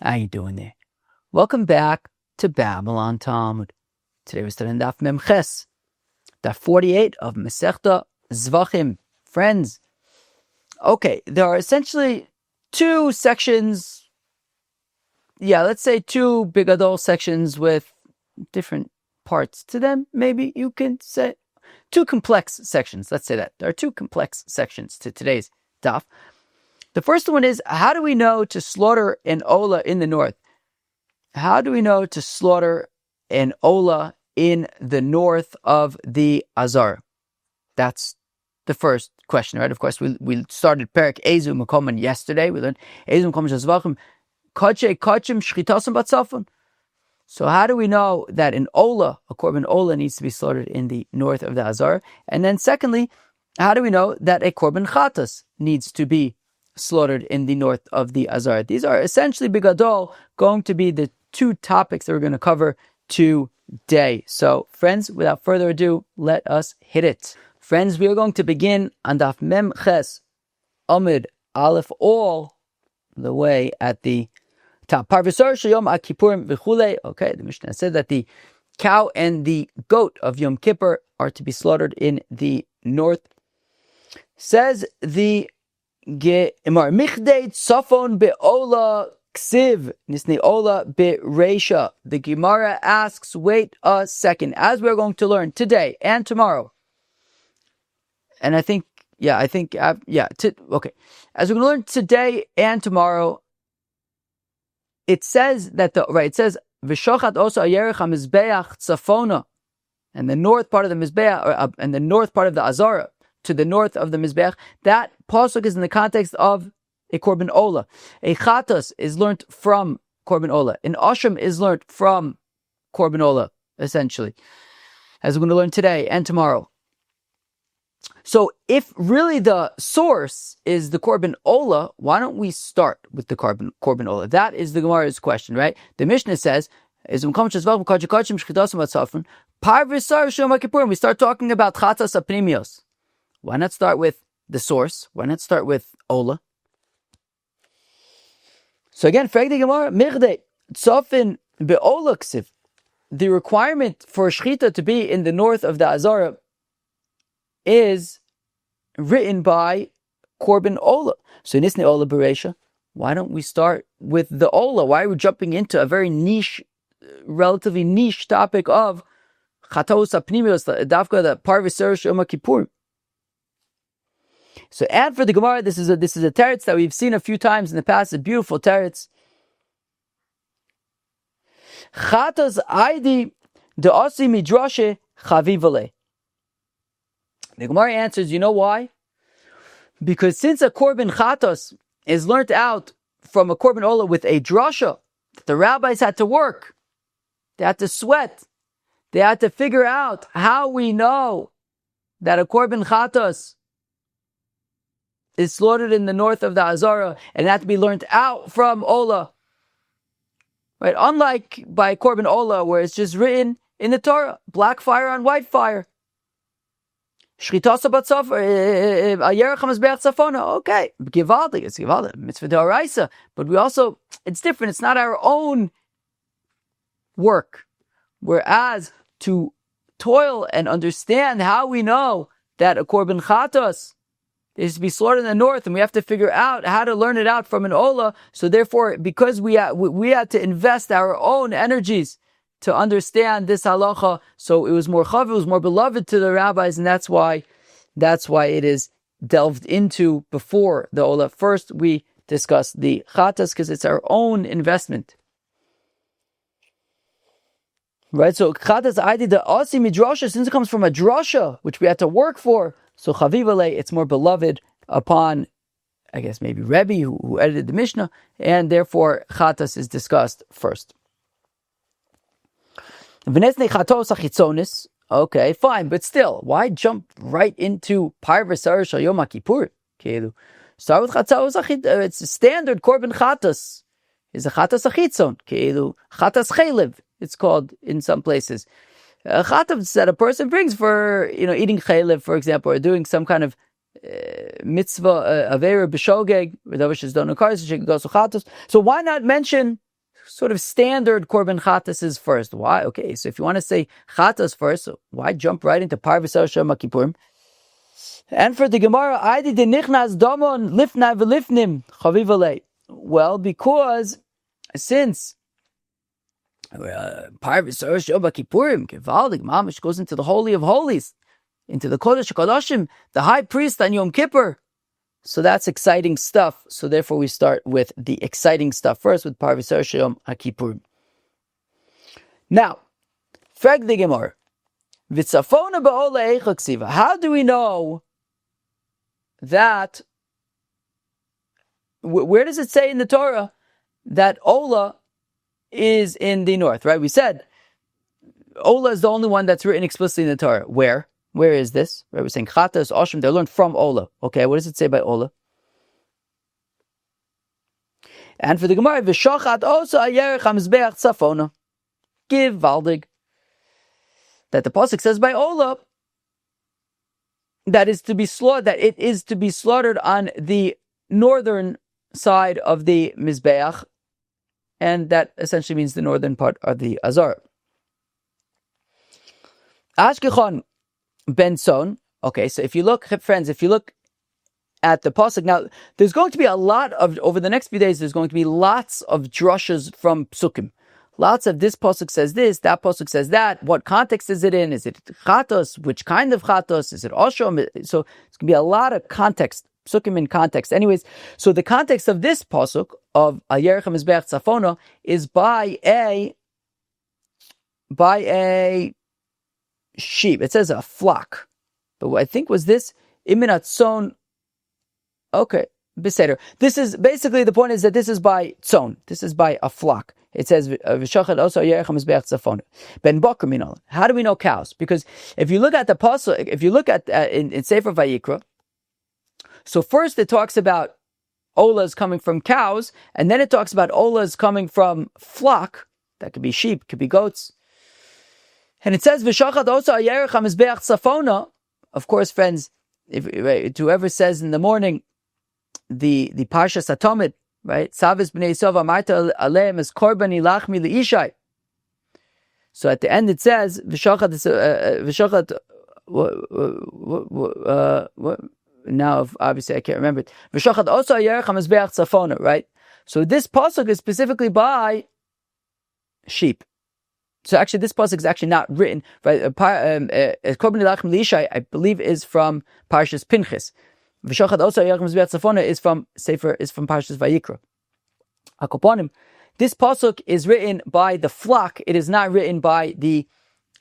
How you doing there? Welcome back to Babble on Talmud. Today we're studying Daf Mem Ches, Daf 48 of Masechta Zevachim. Friends, okay, there are essentially two sections, let's say two big adult sections with different parts to them, maybe you can say. Two complex sections, let's say that. There are two complex sections to today's Daf. The first one is, how do we know to slaughter an olah in the north? How do we know to slaughter an olah in the north of the Azar? That's the first question, right? Of course, we started Perek Ezu Mekomen yesterday. We learned Ezu Mekomen Zevachim, Koche Kochim Shchitasim Batzafon. So how do we know that an olah, a korban olah, needs to be slaughtered in the north of the Azar? And then secondly, how do we know that a korban chatas needs to be slaughtered in the north of the Azar? These are essentially bigadol going to be the two topics that we're going to cover today. So friends, without further ado, let us hit it. Friends, we are going to begin on Daf Mem Ches Amid Aleph, all the way at the top. Parvisar Shayom Akipurim V'chulei. Okay, the Mishnah said that the cow and the goat of Yom Kippur are to be slaughtered in the north. Says the Gemara, Michdei Tzafon be'olah ksiv nisni olah be'reisha. The Gemara asks, wait a second, as we're going to learn today and tomorrow, and as we're going to learn today and tomorrow, it says that it says v'shochat osa ayerech hamizbeach tzafona, and the north part of the mizbeach, and the north part of the Azara, to the north of the Mizbeach. That pasuk is in the context of a korban olah. A chatas is learnt from korban olah. An asham is learnt from korban olah, essentially, as we're going to learn today and tomorrow. So if really the source is the korban olah, why don't we start with the korban olah? That is the Gemara's question, right? The Mishnah says, we start talking about chatas apnimios. Why not start with the source? Why not start with olah? So again, the requirement for shchita to be in the north of the Azara is written by korban olah. So nisne olah bereisha. Why don't we start with the olah? Why are we jumping into a very niche, relatively niche topic of chatos apnimios, dafka, the parvisar shoma kippur? So add for the Gemara, this is a teretz that we've seen a few times in the past, a beautiful teretz. Chatas aidi de asi midrashe chavivale. The Gemara answers, you know why? Because since a korban chatas is learnt out from a korban olah with a drasha, the rabbis had to work, they had to sweat, they had to figure out how we know that a korban chatas is slaughtered in the north of the Azara, and that to be learnt out from olah. Right? Unlike by korban olah, where it's just written in the Torah, black fire on white fire. Shchitasa batzafar, ayerech hamizbeach tzafona. Okay, givaldi, it's givaldi, mitzvah d'oraisa. But we also, it's different. It's not our own work. Whereas to toil and understand how we know that a korban chatas is to be slaughtered in the north, and we have to figure out how to learn it out from an olah. So therefore, because we had to invest our own energies to understand this halacha, so it was more chav, it was more beloved to the rabbis, and that's why it is delved into before the olah. First, we discuss the chatas because it's our own investment. Right, so chatas aidi the asi midrasha, since it comes from a drasha, which we had to work for, so chavivale, it's more beloved upon, I guess maybe Rebbe who edited the Mishnah, and therefore chatas is discussed first. Okay, fine, but still, why jump right into parvisar shel Yom Kippur? Start with chatos. It's a standard korban chatas. Is a chatas achitzon, chatas chaylev. It's called in some places. Chatas that a person brings for eating chaylev, for example, or doing some kind of mitzvah avera b'shogeg, where the wishes don't occur, so why not mention sort of standard korban chatas is first. Why? Okay, so if you want to say chatas first, so why jump right into Parvis Yom Kippurim? And for the Gemara, I did the nichnas damon lifna v'lifnim chavivale. Well, because since Parvis Yom Kippurim, Gevaldig Mamish goes into the Holy of Holies, into the Kodesh HaKodashim, the high priest on Yom Kippur. So that's exciting stuff. So therefore we start with the exciting stuff first with Parvis Yom Kippurim. Now, frag the Gemara. V'tzafona ba'olah eicha ksiva. How do we know that? Where does it say in the Torah that olah is in the north? Right? We said olah is the only one that's written explicitly in the Torah. Where? Where is this? Right? We're saying chatas, oshim, they're learned from olah. Okay, what does it say by olah? And for the Gemara, v'shochat osa ayerech hamizbeach tzafona. Give valdig. That the pasuk says by olah, that is to be slaughtered, that it is to be slaughtered on the northern side of the mizbeach, and that essentially means the northern part of the azar. Ashkechon ben son. Okay, so if you look, friends, if you look at the pasuk now, there's going to be a lot of, over the next few days, there's going to be lots of drushes from psukim. Lots of this pasuk says this, that pasuk says that. What context is it in? Is it chatas? Which kind of chatas? Is it oshom? So it's going to be a lot of context, psukim in context. Anyways, so the context of this pasuk of Ayerech HaMizbeach Tzafona is by a sheep. It says a flock. But what I think was this, Iminat Tzon. Okay, Beseder. This is, basically the point is that this is by Tzon. This is by a flock. It says, V'shachad also Ayerech HaMizbeach Tzafona. Ben Bakr Minol. How do we know cows? Because if you look at the pasuk, if you look at in Sefer Vayikra, so first it talks about olahs coming from cows, and then it talks about olahs coming from flock. That could be sheep, could be goats. And it says, V'shachad also Ayerech HaMizbeach Tzafona. Of course, friends, if whoever says in the morning, the Parshas HaTalmud, right? Savis b'nei Yisov amarta aleim es korban ilachmi leishai. So at the end it says v'shachat. Now obviously I can't remember it. V'shachat also ayerech hamizbeach tzafona. Right. So this pasuk is specifically by sheep. So actually, this pasuk is actually not written. Right. Korban ilachmi leishai, I believe, is from Parshas Pinchas. V'shachad also Ayerech HaMizbeach Tzafona is from Parshas Vayikra. Akoponim, this pasuk is written by the flock. It is not written by the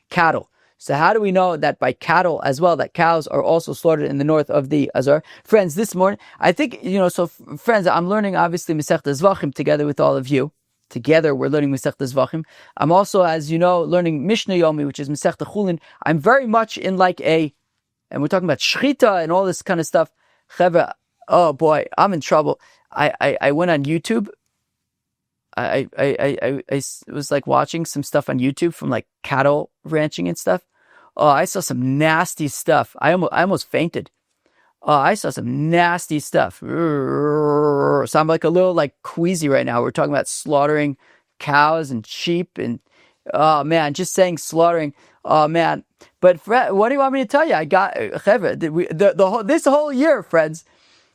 cattle. So how do we know that by cattle as well, that cows are also slaughtered in the north of the Azar? Friends, this morning, I think, so friends, I'm learning obviously Masechta Zevachim together with all of you. Together we're learning Masechta Zevachim. I'm also, as you know, learning Mishnah Yomi, which is Masechta Chulin. I'm very much in and we're talking about Shchita and all this kind of stuff. Chevra, oh boy, I'm in trouble. I went on YouTube. I was watching some stuff on YouTube from cattle ranching and stuff. Oh, I saw some nasty stuff. I almost fainted. Oh, I saw some nasty stuff. So I'm a little queasy right now. We're talking about slaughtering cows and sheep and oh man, just saying slaughtering. Oh man. But what do you want me to tell you? I got this whole year, friends.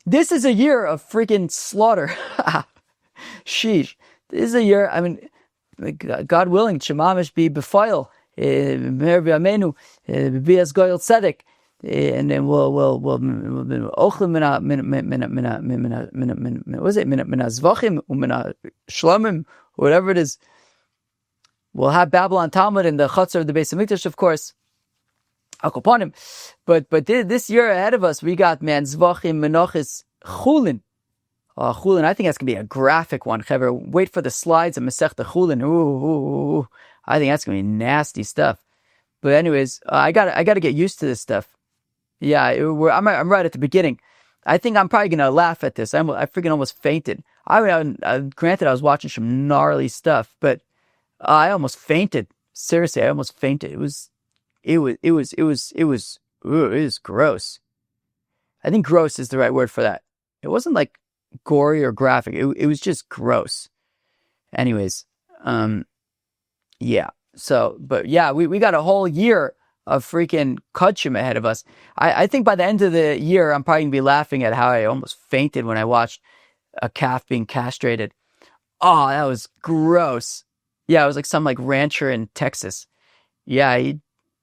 This is a year of freaking slaughter. Sheesh. This is a year. I mean, God willing, Shemamish be befile, Mervi Amenu, be as Goyal Tzedek, and then we'll ochlim mina zvachim umina shlomim, whatever it is. We'll have Babble on Talmud and the chatzar of the Beis Hamikdash, of course. Akoponim. But this year ahead of us, we got zvachim menachis chulin. Chulin, I think that's going to be a graphic one. Chaver, wait for the slides of Masechta Chulin. Ooh. I think that's going to be nasty stuff. But anyways, I got to get used to this stuff. Yeah, I'm right at the beginning. I think I'm probably going to laugh at this. I freaking almost fainted. Granted, I was watching some gnarly stuff, but I almost fainted. Seriously, I almost fainted. It was gross. I think gross is the right word for that. It wasn't gory or graphic. It was just gross. Anyways, Yeah. So, but yeah, we got a whole year of freaking kudshim ahead of us. I think by the end of the year, I'm probably gonna be laughing at how I almost fainted when I watched a calf being castrated. Oh, that was gross. Yeah, it was like some like rancher in Texas. Yeah,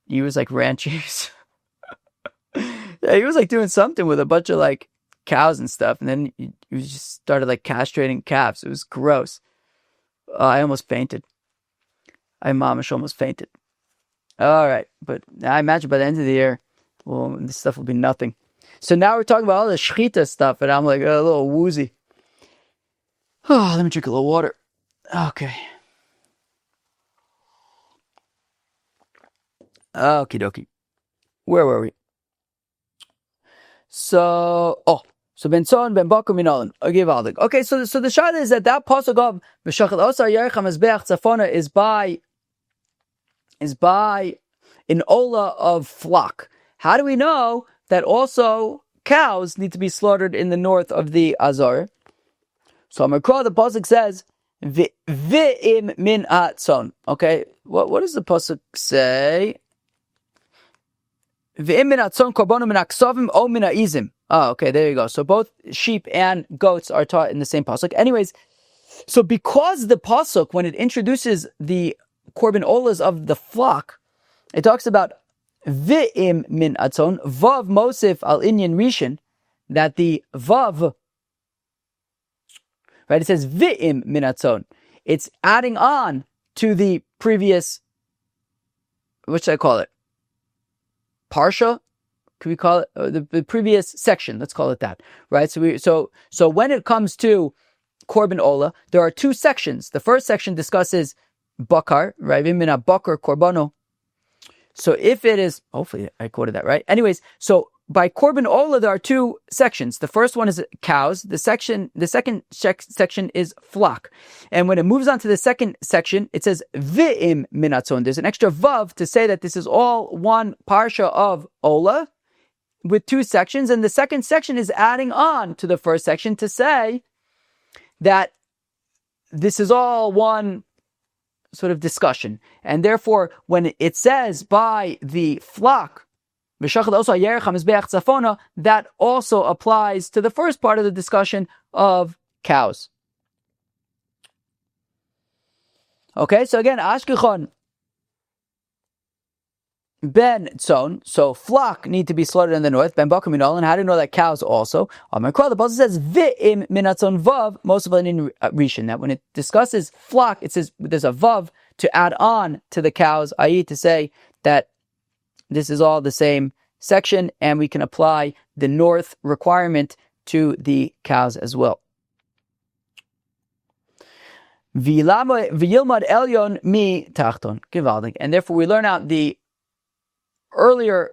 he was like ranchers. Yeah, he was like doing something with a bunch of like cows and stuff, and then he just started like castrating calves. It was gross. I almost fainted. I mamish almost fainted. All right, but I imagine by the end of the year, well, this stuff will be nothing. So now we're talking about all the shechita stuff, and I'm like a little woozy. Oh, let me drink a little water. Okay. Okie dokie. Where were we? So Ben Son, Ben Bakum, Minolan. Okay, so the shayla is that pasuk of B'shachal Osar Yerecham Mizbeach Tzafona is by an olah of flock. How do we know that also cows need to be slaughtered in the north of the Azor? So Amakra, the pasuk says V'im min atzon. Okay, what does the pasuk say? V'im min atzon korbono min aksavim o min ha'izim. Oh, okay, there you go. So both sheep and goats are taught in the same pasuk. Anyways, so because the pasuk, when it introduces the korban olas of the flock, it talks about v'im min atzon, vav mosif al inyan rishon, that the vav, right, it says v'im min atzon. It's adding on to the previous, what should I call it? Parsha? Can we call it the previous section? Let's call it that, right? So when it comes to korban olah, there are two sections. The first section discusses bakar, right? V'imina bakar korbano. So if it is, hopefully I quoted that right. Anyways, so by korban olah there are two sections. The first one is cows. The second section is flock. And when it moves on to the second section, it says v'im minatzon. There's an extra vav to say that this is all one parsha of olah, with two sections, and the second section is adding on to the first section to say that this is all one sort of discussion. And therefore, when it says by the flock, that also applies to the first part of the discussion of cows. Okay, so again, Ashkechon Ben Tzon, so flock need to be slaughtered in the north. Ben Bakum Minol, and how do you know that cows also? The Pasuk says V'im minatzon vav most of it in Rishon. That when it discusses flock, it says there's a vav to add on to the cows, i.e., to say that this is all the same section, and we can apply the north requirement to the cows as well. V'yilmad elyon mi tachton givaldik, and therefore we learn out the earlier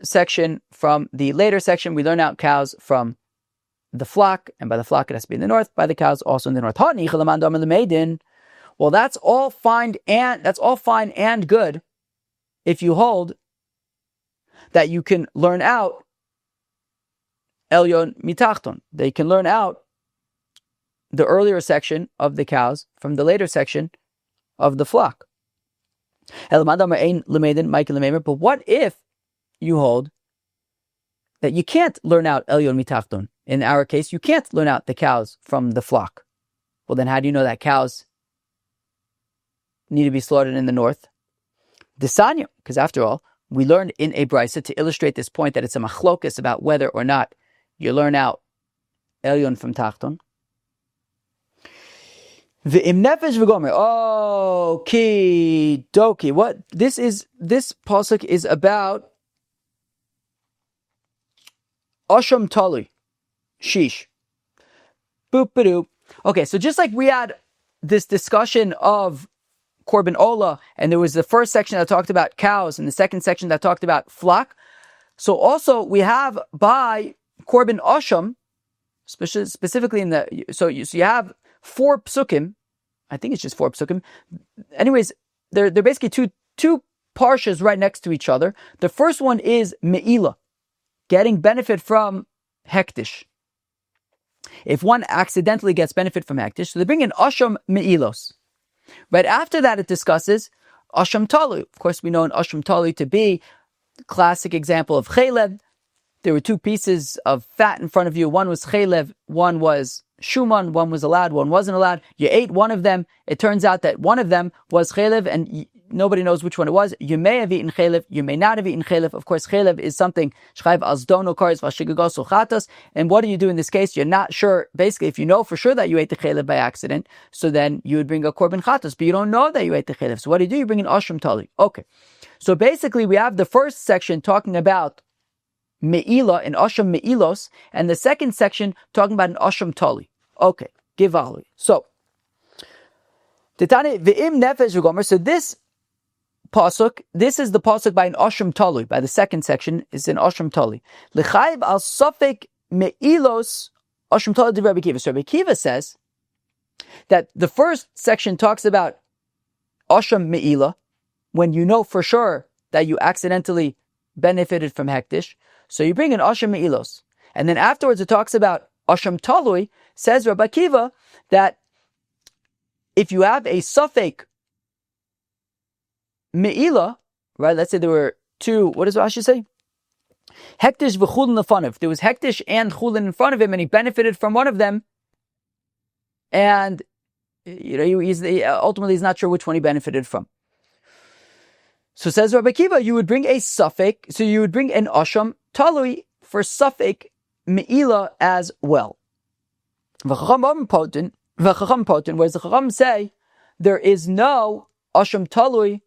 section from the later section. We learn out cows from the flock, and by the flock it has to be in the north, by the cows also in the north. Well, that's all fine and good if you hold that you can learn out elyon mitachton. They can learn out the earlier section of the cows from the later section of the flock. But what if you hold that you can't learn out elyon mitachton? In our case, you can't learn out the cows from the flock. Well, then how do you know that cows need to be slaughtered in the north? Desanya, because after all, we learned in a brisa to illustrate this point that it's a machlokas about whether or not you learn out elyon from tachton. V'im nefesh v'gomer. Okie dokie. What this pasuk is about? Asham tali, sheesh. Boop ba-doop. Okay, so just like we had this discussion of korban olah, and there was the first section that talked about cows, and the second section that talked about flock. So also we have by korban asham, specifically in the so you have 4 psukim. I think it's just 4 psukim. Anyways, they're basically two parshas right next to each other. The first one is me'ila, getting benefit from hektish. If one accidentally gets benefit from hektish, so they bring in asham me'ilos. Right after that, it discusses Asham Tali. Of course, we know an Asham Tali to be the classic example of Chaylev. There were two pieces of fat in front of you. One was Chaylev, one was Shuman, one was allowed, one wasn't allowed. You ate one of them. It turns out that one of them was Chaylev, and nobody knows which one it was. You may have eaten Chaylev, you may not have eaten Chaylev. Of course, Chaylev is something, Shchayv Azdono Karis Vashigagosu chatas. And what do you do in this case? You're not sure. Basically, if you know for sure that you ate the Chaylev by accident, so then you would bring a Korban chatas, but you don't know that you ate the Chaylev. So what do? You bring an Ashram Tali. Okay. So basically, we have the first section talking about Me'ila, an Asham Me'ilos, and the second section talking about an Asham Tali. Okay, give Ali. So, Titani V'im Nefesh V'gomer. So this pasuk, this is the pasuk by an Asham Tali. By the second section is an Asham Tali. L'chayv al Sofek Me'ilos Asham Tali de Rabbi Kiva. So Rabbi Kiva says that the first section talks about Asham Me'ila, when you know for sure that you accidentally benefited from hektish. So you bring an Asham Me'ilos. And then afterwards it talks about Asham Talui. Says Rabbi Kiva that if you have a Safek Me'ila, right, let's say there were two, what does Rashi say? Hektish v'chulin lefanov. There was hektish and chulin in front of him, and he benefited from one of them. And, ultimately he's not sure which one he benefited from. So says Rabbi Kiva, you would bring a Safek, so you would bring an Asham Talui for Safek Me'ila as well. V'chacham potin, whereas the Chacham say there is no Asham Talui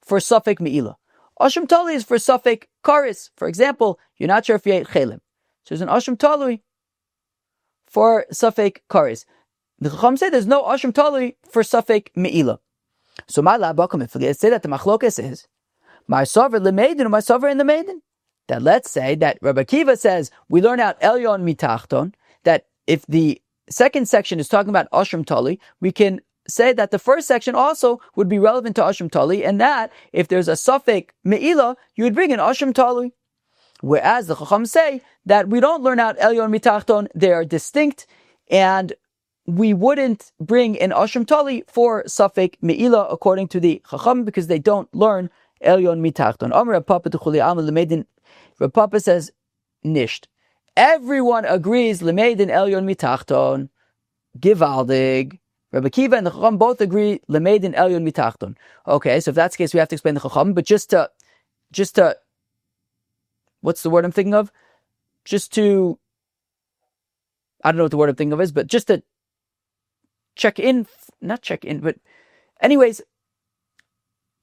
for Safek Me'ila. Asham Talui is for Safek Karis. For example, you're not sure if you ate Chelim. So there's an Asham Talui for Safek Karis. The Chacham say there's no Asham Talui for Safek Me'ila. So my labakum, if we say that the Machlokes is my sover le maiden or my sover in the maiden, that let's say that Rabbi Kiva says we learn out Elyon mitachton, that if the second section is talking about Ashram Tali, we can say that the first section also would be relevant to Ashram Tali, and that if there's a Safek Me'ila, you would bring an Ashram Tali. Whereas the Chacham say that we don't learn out Elyon mitachton, they are distinct, and we wouldn't bring an Ashram Tali for Safek Me'ila according to the Chacham, because they don't learn Elyon mitachton. Amar Rav Papa T'chuli Amal L'meidin. Rav Papa says, nisht. Everyone agrees, L'meidin Elyon mitachton, givaldig. Rabbi Kiva and the Chacham both agree, L'meidin Elyon mitachton. Okay, so if that's the case, we have to explain the Chacham, but just to, what's the word I'm thinking of? I don't know what the word I'm thinking of is, but just to not check in, but anyways,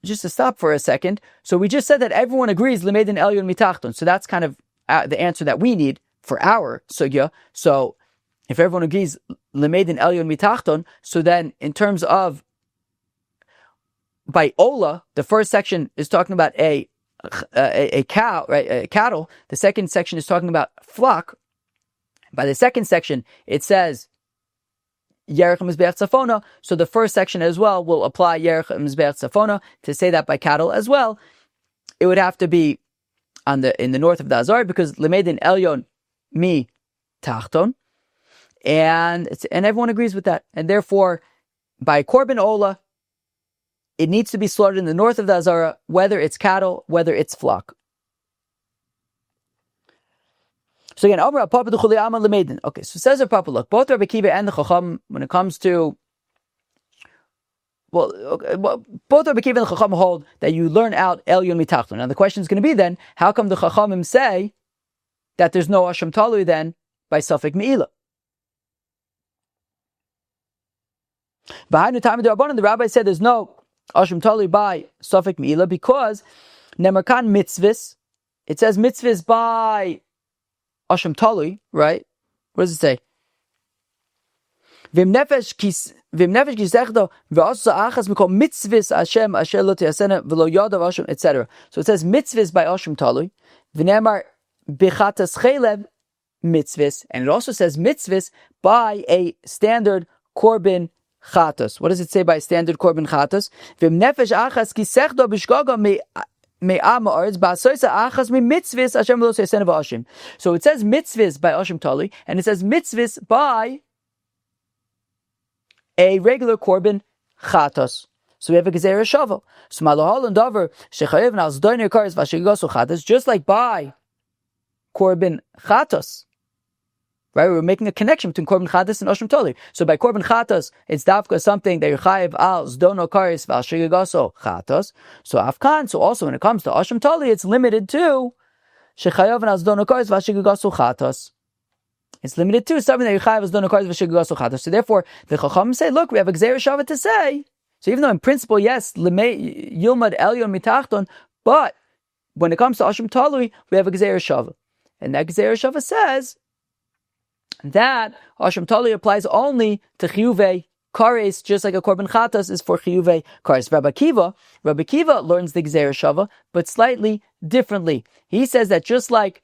just to stop for a second. So we just said that everyone agrees, L'meidin Elyon mitachton. So that's kind of the answer that we need for our sugya. So if everyone agrees L'meidin Elyon mitachton, so then in terms of by olah, the first section is talking about a cow, right? A cattle. The second section is talking about flock. By the second section, it says Yerech Mizbeach Tzafona. So the first section as well will apply Yerech Mizbeach Tzafona to say that by cattle as well. It would have to be in the north of the Azar, because L'meidin Elyon mi tachton, and everyone agrees with that, and therefore by Korban Ola, it needs to be slaughtered in the north of the Azara, whether it's cattle, whether it's flock. So again, okay, so says Rav Papa, look, both Rabbi Kiva and the Chacham, when it comes to, both Rabbi Kiva and the Chacham hold that you learn out Elyon mitachton. Now the question is going to be then, how come the Chachamim say that there's no Asham Talui then by Safek Me'ila? Behind the time of the Rabbanan, the rabbi said there's no Asham Talui by Safek Me'ila because Nemarkan mitzvahs, it says mitzvahs by Asham Talui, right? What does it say? V'im nefesh kisechdo v'asa achas mikol mitzvahs Hashem asher lo tiyasena v'lo yadav Hashem, etc. So it says mitzvahs by Asham Talui. V'nemar b'chatas chelev mitzvahs, and it also says mitzvahs by a standard korban chatas. What does it say by standard korban chatas? V'im nefesh achas kisechdo b'shgaga so it says mitzvahs by Asham Tali, and it says mitzvahs by a regular korban chatas. So we have a gezerah shava. So malahalan davar shechayev now zdoiner kares vashigasu chatas, just like by korban chatas. Right, we're making a connection between korban chatas and osham tali. So by korban chatas, it's dafka something that you're chayev al zdono kares vashigasu chatas. So afkan. So also when it comes to osham tali, it's limited to shechayev al zdono kares vashigasu chatas. It's limited to something that you chayev al zdono kares vashigasu chatas. So therefore, the chacham say, look, we have a gezerah shava to say. So even though in principle, yes, yilmad elyon mitachton, but when it comes to osham tali, we have a gezerah shava, and that gezerah shava says that Asham Tali applies only to Chiyuvei Kares, just like a Korban Chatas is for Chiyuvei Kares. Rabbi Kiva learns the Gzeir Shava, but slightly differently. He says that just like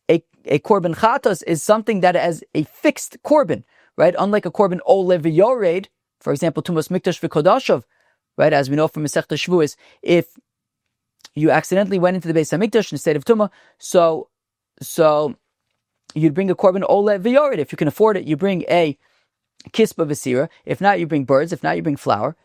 a Korban Chatas is something that has a fixed Korban, right? Unlike a Korban olah v'yored, for example, Tumas Mikdash v'Kodashav, right? As we know from Masechta Shavuos, if you accidentally went into the Beis HaMikdash in the state of Tumah, so you'd bring a korban olah v'yored. If you can afford it, you bring a kispa v'sira. If not, you bring birds. If not, you bring flour.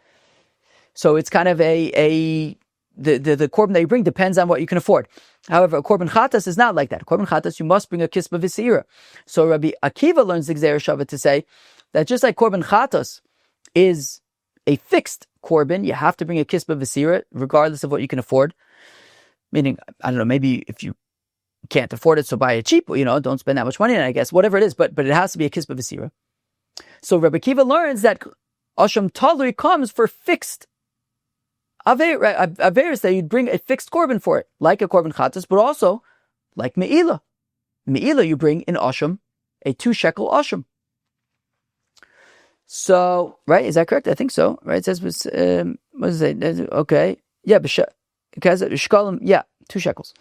So it's kind of the korban that you bring depends on what you can afford. However, a korban chatas is not like that. A korban chatas, you must bring a kispa v'sira. So Rabbi Akiva learns the Gzeir Shava to say that just like korban chatas is a fixed korban, you have to bring a kispa v'sira regardless of what you can afford. Meaning, I don't know, maybe if you can't afford it, so buy it cheap, don't spend that much money on it, I guess, whatever it is, but it has to be a kispa v'sira. So Rabbi Kiva learns that Asham Talui comes for fixed Averis, that you'd bring a fixed korban for it, like a korban chatas, but also like Me'ilah. Me'ilah you bring in Asham, a 2 shekel Asham. So, right, is that correct? I think so, right? It says, what does it say? Okay. Yeah, Shkalim, yeah, 2 shekels.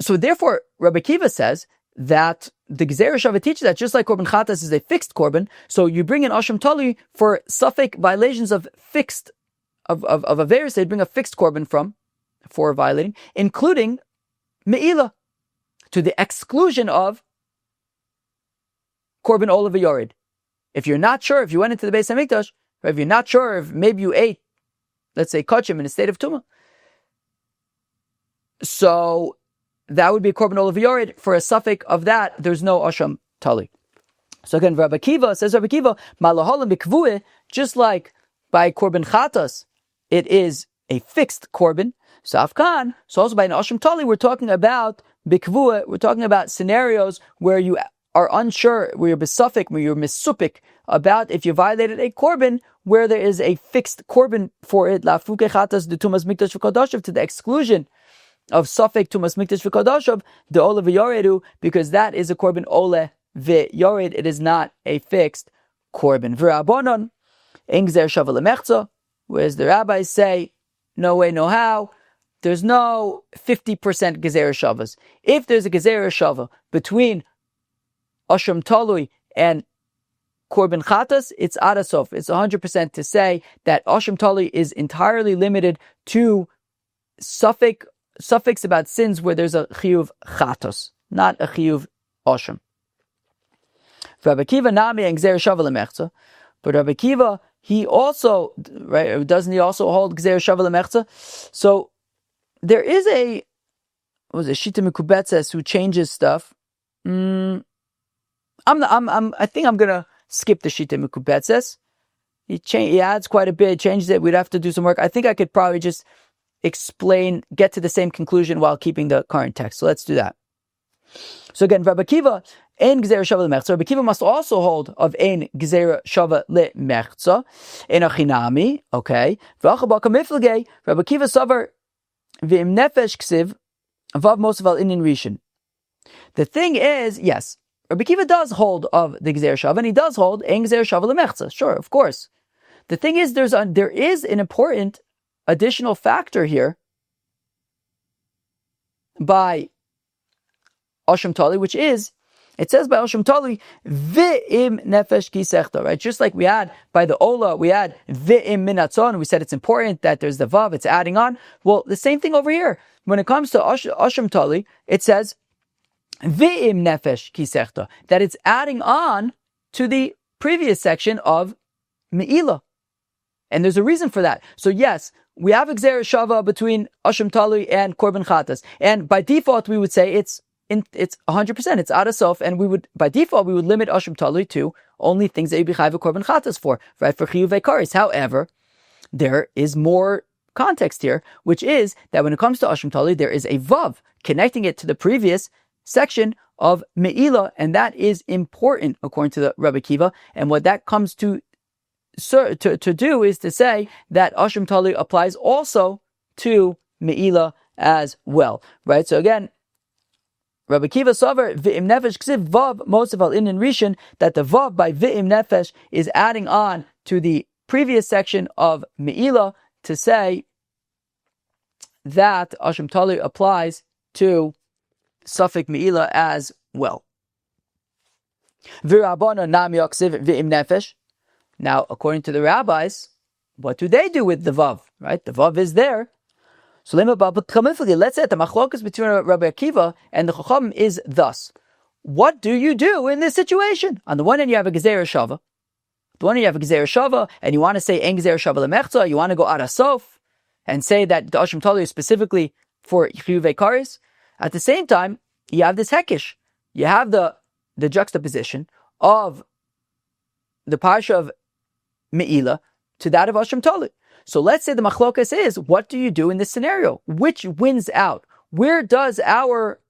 So therefore, Rabbi Kiva says that the Gzeir Shava teaches that just like Korban Chatas is a fixed Korban, so you bring in Asham Tali for suffix violations of fixed, of Averis, they'd bring a fixed Korban for violating, including Me'ilah, to the exclusion of Korban olah v'yored. If you're not sure, if you went into the Beis HaMikdash, or if you're not sure if maybe you ate, let's say, kachim in a state of tumah, so that would be a korban olah v'yored. For a suffix of that, there's no asham tali. So again, Rabbi Kiva says, malaholim b'kvueh, just like by korban chatas, it is a fixed korban. So afkan, so also by an asham tali, we're talking about b'kvueh, we're talking about scenarios where you are unsure, where you're besuffic, where you're misupik about if you violated a korban, where there is a fixed korban for it, lafuke chatas de tumas mikdash v'kodashav, to the exclusion of suffix tumas mikdash v'kodashav, the olah v'yoredu, because that is a korban olah v'yored, it is not a fixed korban. V'rabonon, ein gzer shava lemechza, whereas the rabbis say, no way, no how, there's no 50% gezer shavas. If there's a gezer shava between Asham Talui and Korban Chatas, it's Adasof. It's 100% to say that Asham Talui is entirely limited to suffix about sins where there's a Chiyuv Chatos, not a Chiyuv Asham. Rabbi Kiva Nami and Gzer Shava Lemechza, but Rabbi Kiva, he also, right, doesn't he also hold Gzer Shava Lemechza? So there is a Shita Mikubetzes who changes stuff. I think I'm gonna skip the Shita Mikubetzes. He adds quite a bit, changes it. We'd have to do some work. I think I could probably just get to the same conclusion while keeping the current text. So let's do that. So again, Rabbi Kiva, Ein Gzeira Shava Lemechza. Rabbi Kiva must also hold of Ein Gzeira Shava Lemechza. Ein Achinami, okay. V'achabaka Miflgei, Rabbi Kiva Savar V'im Nefesh Ksiv, Vav Mosaval Inin Rishon. The thing is, yes, Rabbi Kiva does hold of the Gzeir Shava, and he does hold Ein Gzeir Shava Lemechza. Sure, of course. The thing is, there is an important additional factor here by Asham Tali, which is, it says by Asham Tali, V'im Nefesh Ki Sechta, right? Just like we had by the Ola, we had V'im Minatzon, we said it's important that there's the Vav, it's adding on. Well, the same thing over here. When it comes to Asham Tali, it says, V'im Nefesh Ki Sechta, that it's adding on to the previous section of Me'ilah. And there's a reason for that. So yes, we have Gzeira Shava between Asham Talui and Korban Chatas. And by default, we would say it's 100%, it's Ada Sof, and by default, we would limit Asham Talui to only things that you'd be Chayv Korban Chatas for, right? For Chiyuvei Karis. However, there is more context here, which is that when it comes to Asham Talui, there is a Vav connecting it to the previous section of Me'ila, and that is important according to the Rabbi Kiva. And what that comes to do is to say that Asham Talui applies also to Me'ila as well, right? So again, Rabbi Kiva Savar V'im Nefesh Ksiv Vav Mosav in Rishon, that the Vav by V'im Nefesh is adding on to the previous section of Me'ila to say that Asham Talui applies to Suffolk Me'ila as well. V'Rabbanan Nam Yaksiv V'im Nefesh. Now, according to the rabbis, what do they do with the Vav? Right? The Vav is there. So let's say the machlokas between Rabbi Akiva and the Chacham is thus. What do you do in this situation? On the one hand, you have a Gzeira Shava. The one hand, you have a Gzeira Shava, and you want to say En Gzeira Shava Lemechza, you want to go Ada Sof, and say that the Asham Talui is specifically for Chiyuvei Karis. At the same time, you have this Hekish. You have the juxtaposition of the Parsha of Me'ila to that of Asham Talui. So let's say the machlokas is, what do you do in this scenario? Which wins out? Where does our,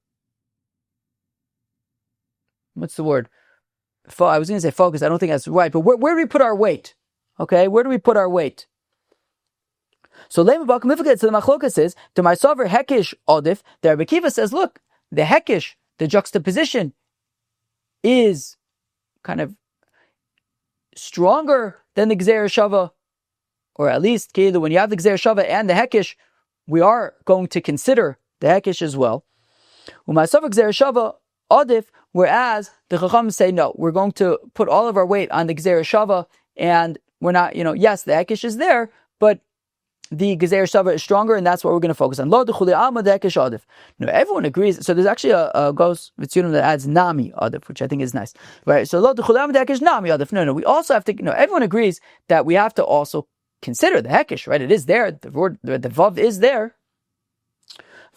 what's the word? I was going to say focus, I don't think that's right, but where do we put our weight? Okay, where do we put our weight? So the machlokas is, to my sover hekish odif, the Rabbi Kiva says, look, the hekish, the juxtaposition, is kind of stronger than the Gzeira Shava, or at least when you have the Gzeira Shava and the Hekish, we are going to consider the Hekish as well. U'ma'asav Gzeira Shava Adif, whereas the Chacham say no, we're going to put all of our weight on the Gzeira Shava, and we're not, yes, the Hekish is there, but the Gzeira Shava is stronger, and that's what we're going to focus on. Lo d'chuli alma the Hekish Adif. No, everyone agrees. So there's actually a Gos Vitzunim that adds Nami Adif, which I think is nice. Right? So Lo d'chuli alma the Hekish Nami Adif. No, we also have to, everyone agrees that we have to also consider the Hekish, right? It is there. The Vav is there.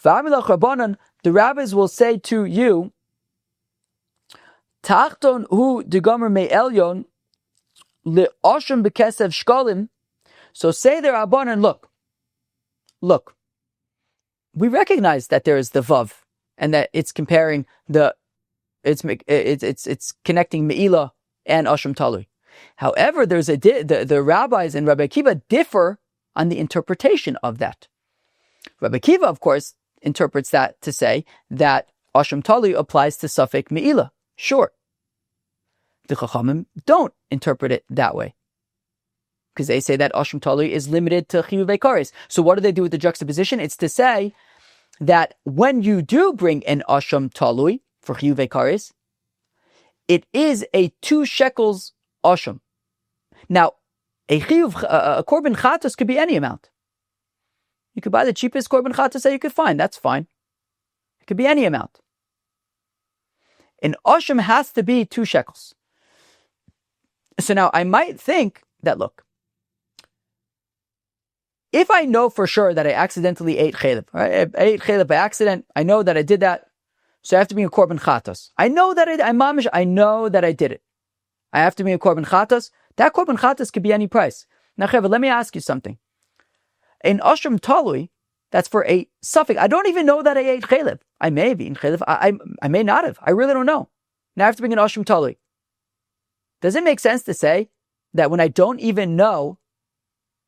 The rabbis will say to you, Tachton hu degomer me elyon le'oshim bekesev shkolim. So say the Rabbanan, look, we recognize that there is the Vav, and that it's comparing it's connecting Me'ila and Asham Talui. However, there's the rabbis and Rabbi Akiva differ on the interpretation of that. Rabbi Akiva, of course, interprets that to say that Asham Talui applies to Suffolk Me'ila. Sure. The Chachamim don't interpret it that way, because they say that Asham Talui is limited to Chiyuvei Karis. So what do they do with the juxtaposition? It's to say that when you do bring an Asham Talui for Chiyuvei Karis, it is a 2 shekels Asham. Now, a Korban chatas could be any amount. You could buy the cheapest Korban chatas that you could find. That's fine. It could be any amount. An Asham has to be 2 shekels. So now I might think that, look, if I know for sure that I accidentally ate chalev, right? I ate chalev by accident, I know that I did that, so I have to be a korban chatas. I know that I know that I did it. I have to be a korban chatas. That korban chatas could be any price. Now, Cheva, let me ask you something. In Asham Talui, that's for a suffix. I don't even know that I ate chalev. I may have eaten chalev. I may not have. I really don't know. Now I have to bring an Asham Talui. Does it make sense to say that when I don't even know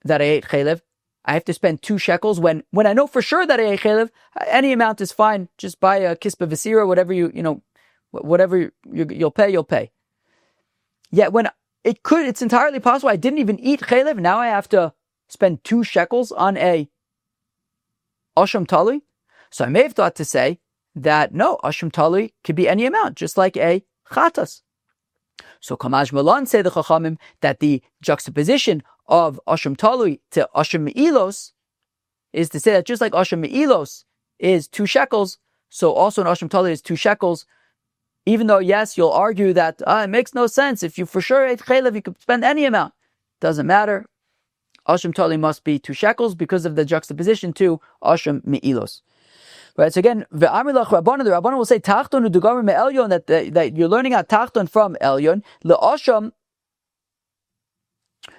that I ate chalev, I have to spend 2 shekels when I know for sure that I ate chalev? Any amount is fine. Just buy a kispa v'sira, whatever whatever you'll pay. Yet when it's entirely possible I didn't even eat chalev. Now I have to spend 2 shekels on a Asham Talui. So I may have thought to say that no, Asham Talui could be any amount, just like a chatas. So Kamash Malan say the Chachamim that the juxtaposition of Asham Talui to Asham Me'ilos is to say that just like Asham Me'ilos is 2 shekels, so also an Asham Talui is 2 shekels. Even though, yes, you'll argue that it makes no sense. If you for sure ate chalev, you could spend any amount. Doesn't matter. Asham Tali must be 2 shekels because of the juxtaposition to Asham Me'ilos. Right, so again, the Rabbanan will say Tachton u'dugamer me'elyon, that you're learning out Tachton from Elyon, le'asham,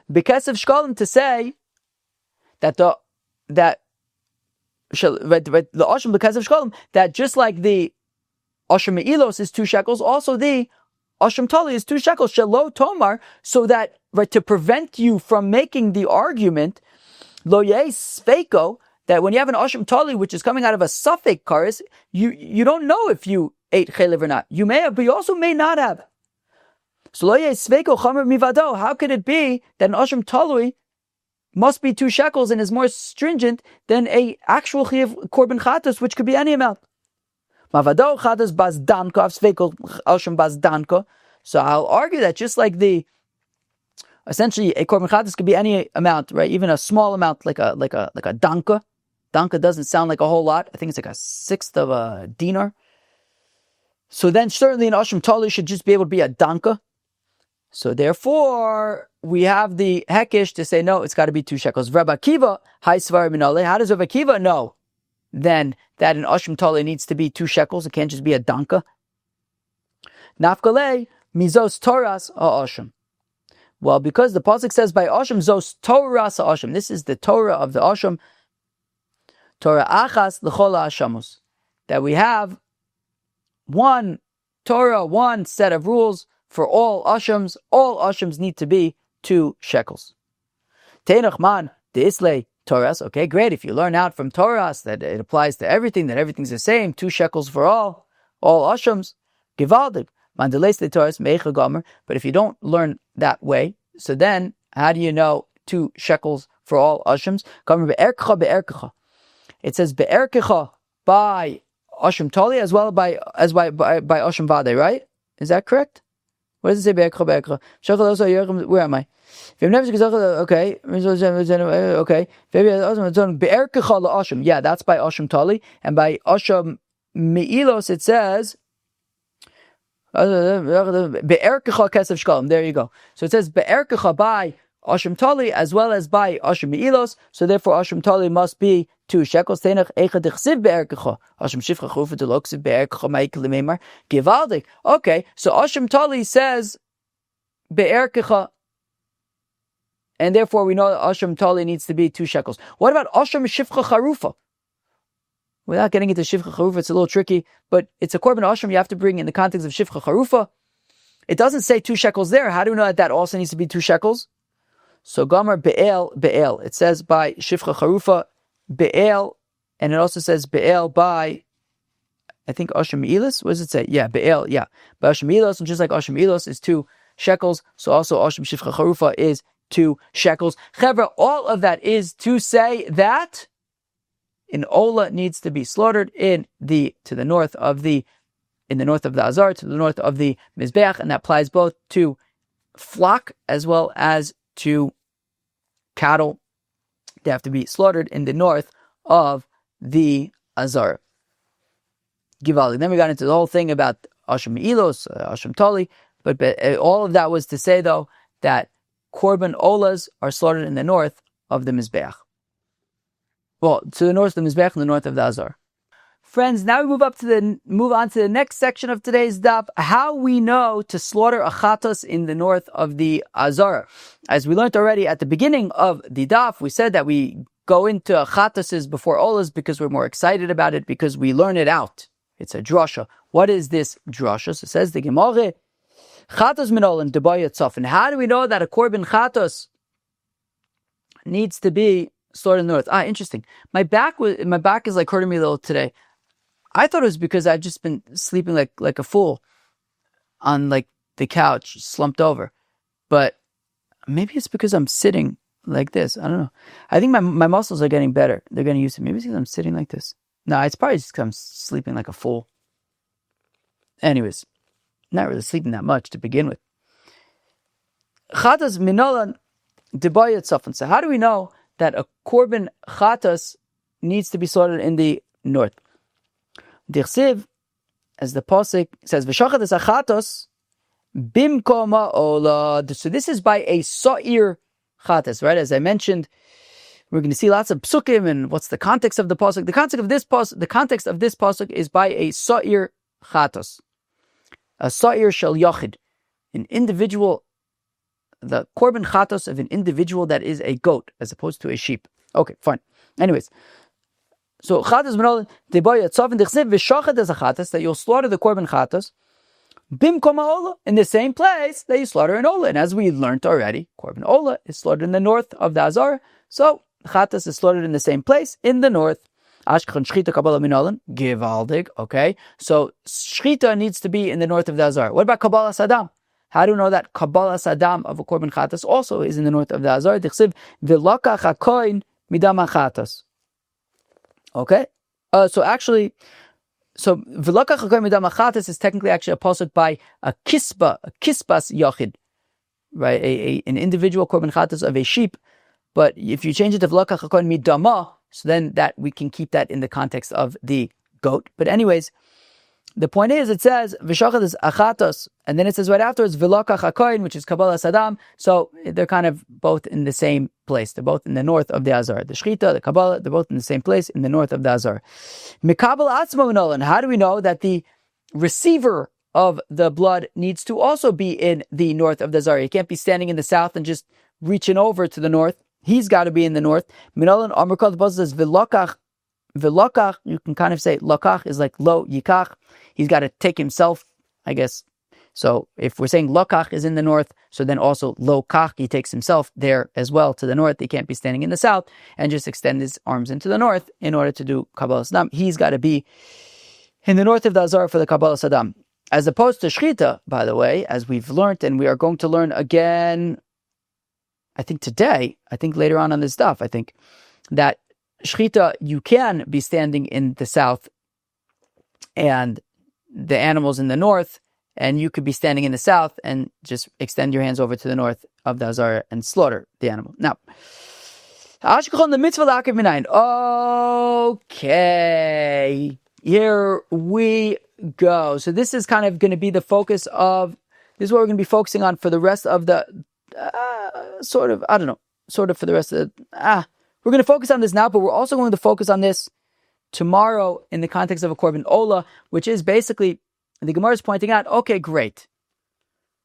because of Shkalim, to say that the asham because of Shkalim, that just like the Asham Me'ilos is 2 shekels, also the Asham Tali is 2 shekels, Shelo Tomar, so that, right, to prevent you from making the argument, Lo Yes Feiko, that when you have an Asham Tali which is coming out of a suffix kares, you don't know if you ate chelev or not. You may have, but you also may not have. So Lo Yes Feiko Chamer Mivado, how could it be that an Asham Tali must be 2 shekels and is more stringent than a actual chiyuv korban chatas, which could be any amount? Mavado chatas bas danko, avsvekel asham bas danko. So I'll argue that just like essentially a korban chatas could be any amount, right? Even a small amount, like a danka. Danka doesn't sound like a whole lot. I think it's like 1/6 of a dinar. So then certainly an asham tali should just be able to be a danka. So therefore, we have the hekish to say, no, it's got to be 2 shekels. Rabbi Akiva, hai svar minale. How does Rabbi Akiva know then that an asham tali needs to be 2 shekels? It can't just be a danka. Nafkale, mizos toras asham. Well, because the pasuk says by asham, zos toras asham. This is the Torah of the asham. Torah achas l'chol ha'ashamus. That we have one Torah, one set of rules for all ashams. All ashams need to be 2 shekels. Teinach man de'islei Torahs. Okay, great. If you learn out from Torahs that it applies to everything, that everything's the same, 2 shekels for all ashams. Givaldik. Man de'islei Torahs meicha gomer. But if you don't learn that way, so then how do you know 2 shekels for all ashams? Gomer be'erkecha be'erkecha. It says be'erkecha by asham tali as well by asham vade, right? Is that correct? What does it say? Be'erkecha be'erkecha. Where am I? Okay. Okay. Be'erkecha la'asham. Yeah, that's by asham tali, and by asham me'ilos it says be'erkecha kesef shkalim. There you go. So it says be'erkecha by asham tali as well as by asham me'ilos. So therefore asham tali must be 2 shekels. Teinach eicha dechsiv be'erkecha. Asham shifcha chufa deloksiv be'erkecha ma'ik lememar givaldik. Okay, so asham tali says be'erkecha, and therefore we know that asham tali needs to be 2 shekels. What about asham shifcha charufa? Without getting into shifcha charufa, it's a little tricky, but it's a korban asham you have to bring in the context of shifcha charufa. It doesn't say 2 shekels there. How do we know that also needs to be 2 shekels? So Gomer be'el. It says by shifcha charufa be'el, and it also says be'el by, I think asham me'ilos. What does it say? Yeah, be'el. Yeah, by asham me'ilos, and just like asham me'ilos is 2 shekels, so also asham shifcha charufa is 2 shekels. Chevra, all of that is to say that an olah needs to be slaughtered in the north of the azar, to the north of the mizbeach, and that applies both to flock as well as to cattle. They have to be slaughtered in the north of the azar. Givali. Then we got into the whole thing about asham me'ilos, asham tali, but all of that was to say though that korban olahs are slaughtered in the north of the mizbeach. Well, to the north of the mizbeach and the north of the azar. Friends, now we move on to the next section of today's daf, how we know to slaughter a chatas in the north of the azar. As we learned already at the beginning of the daf, we said that we go into chatases before olahs because we're more excited about it, because we learn it out. It's a drasha. What is this drasha? So it says the Gemara, chatas min olah debayat tzafin. How do we know that a korban chatas needs to be slaughtered in the north? Interesting. My back is like hurting me a little today. I thought it was because I've just been sleeping like a fool on like the couch, slumped over. But maybe it's because I'm sitting like this. I don't know. I think my muscles are getting better. They're getting used to it. Maybe it's because I'm sitting like this. No, it's probably just because I'm sleeping like a fool. Anyways, not really sleeping that much to begin with. Chatas minolan debayat tzafin. So how do we know that a korban chatas needs to be slaughtered in the north? Dichsiv, as the pasuk says, v'shachat es achatos bimkoma olah. So this is by a sa'ir chatas, right? As I mentioned, we're going to see lots of psukim and what's the context of the pasuk. The context of this pasuk is by a sa'ir chatas, a sa'ir shel yachid, an individual, the korban chatas of an individual that is a goat as opposed to a sheep. Okay, fine. Anyways, so chatas benolin deboya tzavin dechsev v'shachad as a chatas, that you'll slaughter the korban chatas bimkom olah, in the same place that you slaughter an olah. And as we learned already, korban olah is slaughtered in the north of the azara, so chatas is slaughtered in the same place in the north. Ashkechan shchita kabbalah minolin givaldig. Okay, so shchita needs to be in the north of the azara. What about kabbalah sadam? How do we know that kabbalah sadam of a korban chatas also is in the north of the azara? Dichsiv v'lakach hakoin midam chatas. Okay, so v'lakach hakoin midam chatas is technically actually a pasuk by a kispas yachid, right? An individual korban chatas of a sheep. But if you change it to v'lakach hakoin midama, so then that we can keep that in the context of the goat. But anyways, the point is, it says v'shachad is achatos, and then it says right afterwards v'lakach hakoin, which is kabbalah sadam. So they're kind of both in the same place. They're both in the north of the azar. The shchita, the kabbalah, they're both in the same place in the north of the azar. Mikabel atzmo v'nolan. How do we know that the receiver of the blood needs to also be in the north of the azar? He can't be standing in the south and just reaching over to the north. He's got to be in the north. Minolan Amrkal, the pasuk says v'lakach. V'lakach, you can kind of say lakach is like lo yikach. He's got to take himself, I guess. So if we're saying lakach is in the north, so then also lo kach, he takes himself there as well to the north. He can't be standing in the south and just extend his arms into the north in order to do kabbalah sadam. He's got to be in the north of the azar for the kabbalah sadam. As opposed to shchita, by the way, as we've learned, and we are going to learn again, I think today, I think later on this stuff, I think that shchita, you can be standing in the south and the animals in the north, and you could be standing in the south and just extend your hands over to the north of the azara and slaughter the animal. Now, okay, here we go. So this is kind of going to be the focus of, this is what we're going to be focusing on for the rest of the, for the rest of the, we're going to focus on this now, but we're also going to focus on this tomorrow in the context of a korban olah, which is basically, the Gemara is pointing out, okay, great.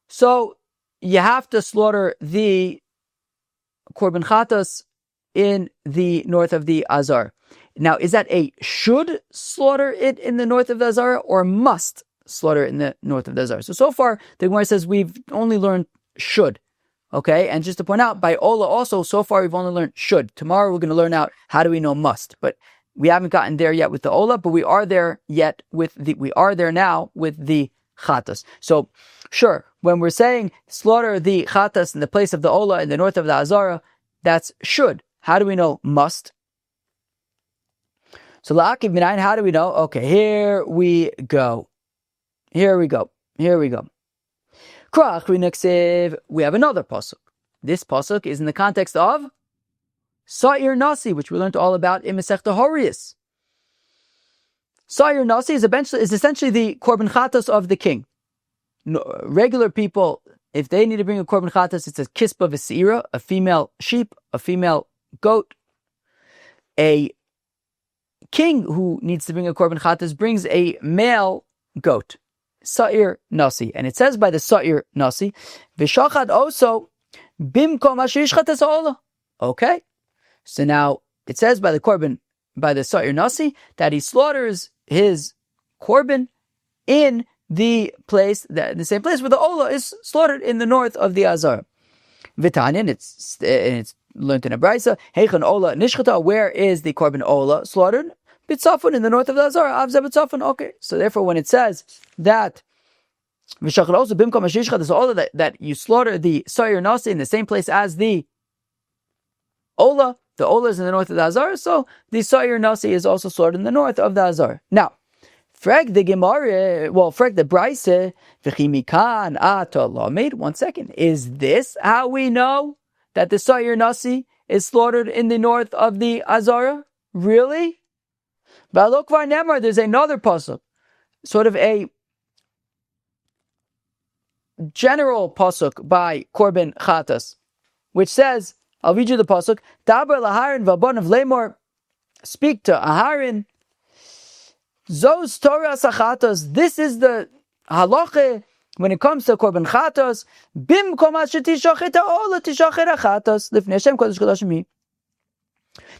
So you have to slaughter the korban chatas in the north of the azar. Now, is that a should slaughter it in the north of the azar or must slaughter it in the north of the azar? So far, the Gemara says we've only learned should. Okay, and just to point out, by olah also, so far we've only learned should. Tomorrow we're going to learn out how do we know must. But we haven't gotten there yet with the olah, but we are there now with the chatas. So, sure, when we're saying slaughter the chatas in the place of the olah in the north of the azara, that's should. How do we know must? So la'akiv minayin, how do we know? Okay, here we go. We have another pasuk. This pasuk is in the context of Sa'ir Nasi, which we learned all about in Masechta Horiyos. Sa'ir Nasi is essentially the korban chatas of the king. Regular people, if they need to bring a korban chatas, it's a kispa v'seira, a female sheep, a female goat. A king who needs to bring a korban chatas brings a male goat. Sa'ir Nasi. And it says by the Sa'ir Nasi, V'shachad also bimkom asher yishchatas olah. Okay. So now it says by the Sa'ir Nasi, that he slaughters his korban in the same place where the olah is slaughtered in the north of the azar. V'tanyan, it's learned in a brisa, Heichen olah nishchata, where is the korban olah slaughtered? Bitzafon, in the north of the azar. Avzeh bitzafon. Okay. So therefore, when it says that v'shachar also bimkom ashishcha, this olah that you slaughter the Sa'ir Nasi in the same place as the olah. The olah is in the north of the azar, so the Sa'ir Nasi is also slaughtered in the north of the azar. Now, frag the brisa v'chimikan ata lamed. 1 second. Is this how we know that the Sa'ir Nasi is slaughtered in the north of the azara? Really? Balokvar Nemar, there's another pasuk, sort of a general pasuk by korban chatas, which says I'll read you the pasuk. Daber laharin v'abanav lemor. Speak to Aharon. Zos Torah chatas. This is the halacha when it comes to korban chatas. Bim komas shetishachet olah tishachet chatas lifnei Hashem kodesh kodashim.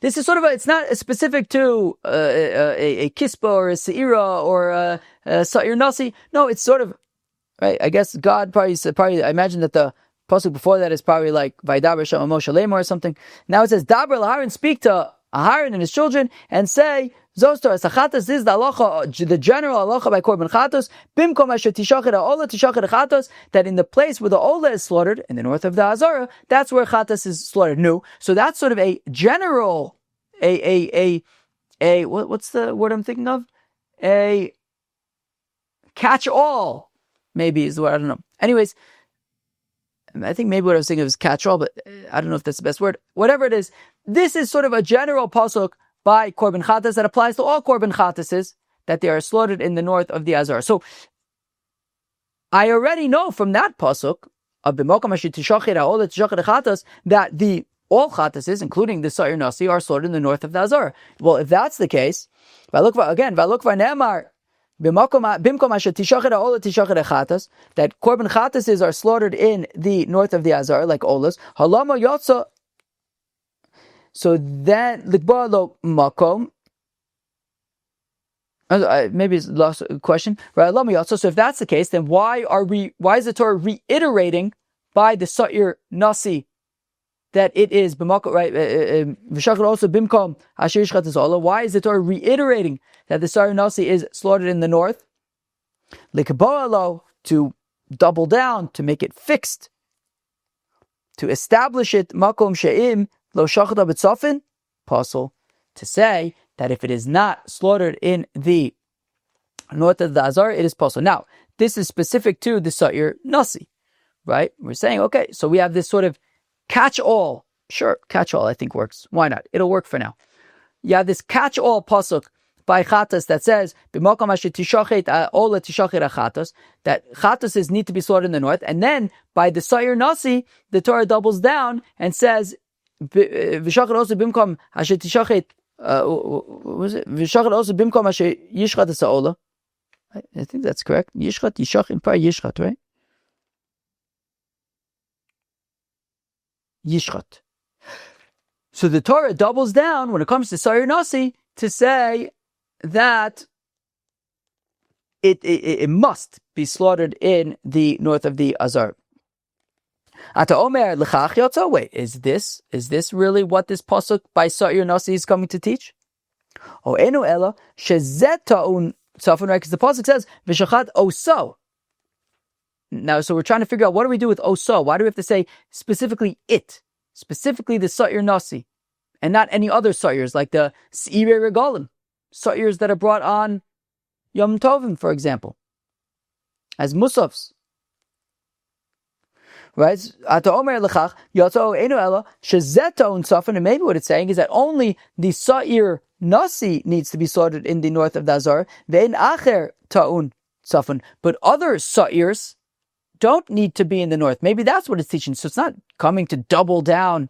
This is sort of it's not specific to a kispa or a seira or a sa'ir nasi. No, it's sort of right. I guess God probably. I imagine that the pasuk before that is probably like Vaydaber Shem Moshe Lemor or something. Now it says Daber laharon, speak to Aharon and his children and say Zos Torah chatas. This is the halacha, the general halacha by korban chatas. Bimkom asher tishachet olah tishachet chatas. That in the place where the olah is slaughtered in the north of the Azara, that's where chatas is slaughtered. No, so that's sort of a general, what's the word I'm thinking of? A catch-all, maybe is the word. I don't know. Anyways, I think maybe what I was thinking of is catch-all, but I don't know if that's the best word. Whatever it is, this is sort of a general pasuk by korban chatas that applies to all korban chatases that they are slaughtered in the north of the Azar. So I already know from that pasuk of b'mokam asher tishachet ha'olah tishachet chatas that all chatases, including the Sa'ir Nasi, are slaughtered in the north of the Azar. Well, if that's the case, that korban chatases are slaughtered in the north of the Azar, like olas. Halama yotza. So then, likbalo makom. Maybe it's lost question. Right? Halama yotza. So if that's the case, then why is the Torah reiterating by the Sa'ir Nasi that it is b'makom, right? V'shachar also bimkom asher yishchat olah. Why is the Torah reiterating that the Sa'ir Nasi is slaughtered in the north? Likboalo, to double down, to make it fixed, to establish it. Makom she'im lo shachata b'tzafin pasol, to say that if it is not slaughtered in the north of the Azar, it is pasol. Now, this is specific to the Sa'ir Nasi, right? We're saying, okay, so we have this sort of catch-all. Sure, catch-all I think works. Why not? It'll work for now. You have this catch-all pasuk by chatas that says b'makom asher tishachet olah tishachet chatas, that chatases need to be slaughtered in the north, and then by the Sa'ir Nasi, the Torah doubles down and says v'shachet also b'makom asher tishachet was it v'shachet also b'makom asher yishchat ha'olah. I think that's correct. Yishchat, yishachet, probably yishchat, right? Yishchat. So the Torah doubles down when it comes to Sa'ir Nasi to say that it must be slaughtered in the north of the Azar. Ata Omer l'chach yotza. Wait, is this really what this pasuk by Sa'ir Nasi is coming to teach? O enu ela shezet ta'un tzafon, right? Because the pasuk says v'shachat oso. Now, so we're trying to figure out what do we do with oso? Why do we have to say specifically the Sa'ir Nasi, and not any other Sa'irs like the Seirei Regalim, Sa'irs that are brought on Yom Tovim, for example, as Musafs. Right? Ata Omer Lechach Yotzo Enu Ela Shezet Ta'un Tzafon, and maybe what it's saying is that only the Sa'ir Nasi needs to be slaughtered in the north of the Azar, Ve'en Acher Ta'un Tzafon, but other Sa'irs don't need to be in the north. Maybe that's what it's teaching. So it's not coming to double down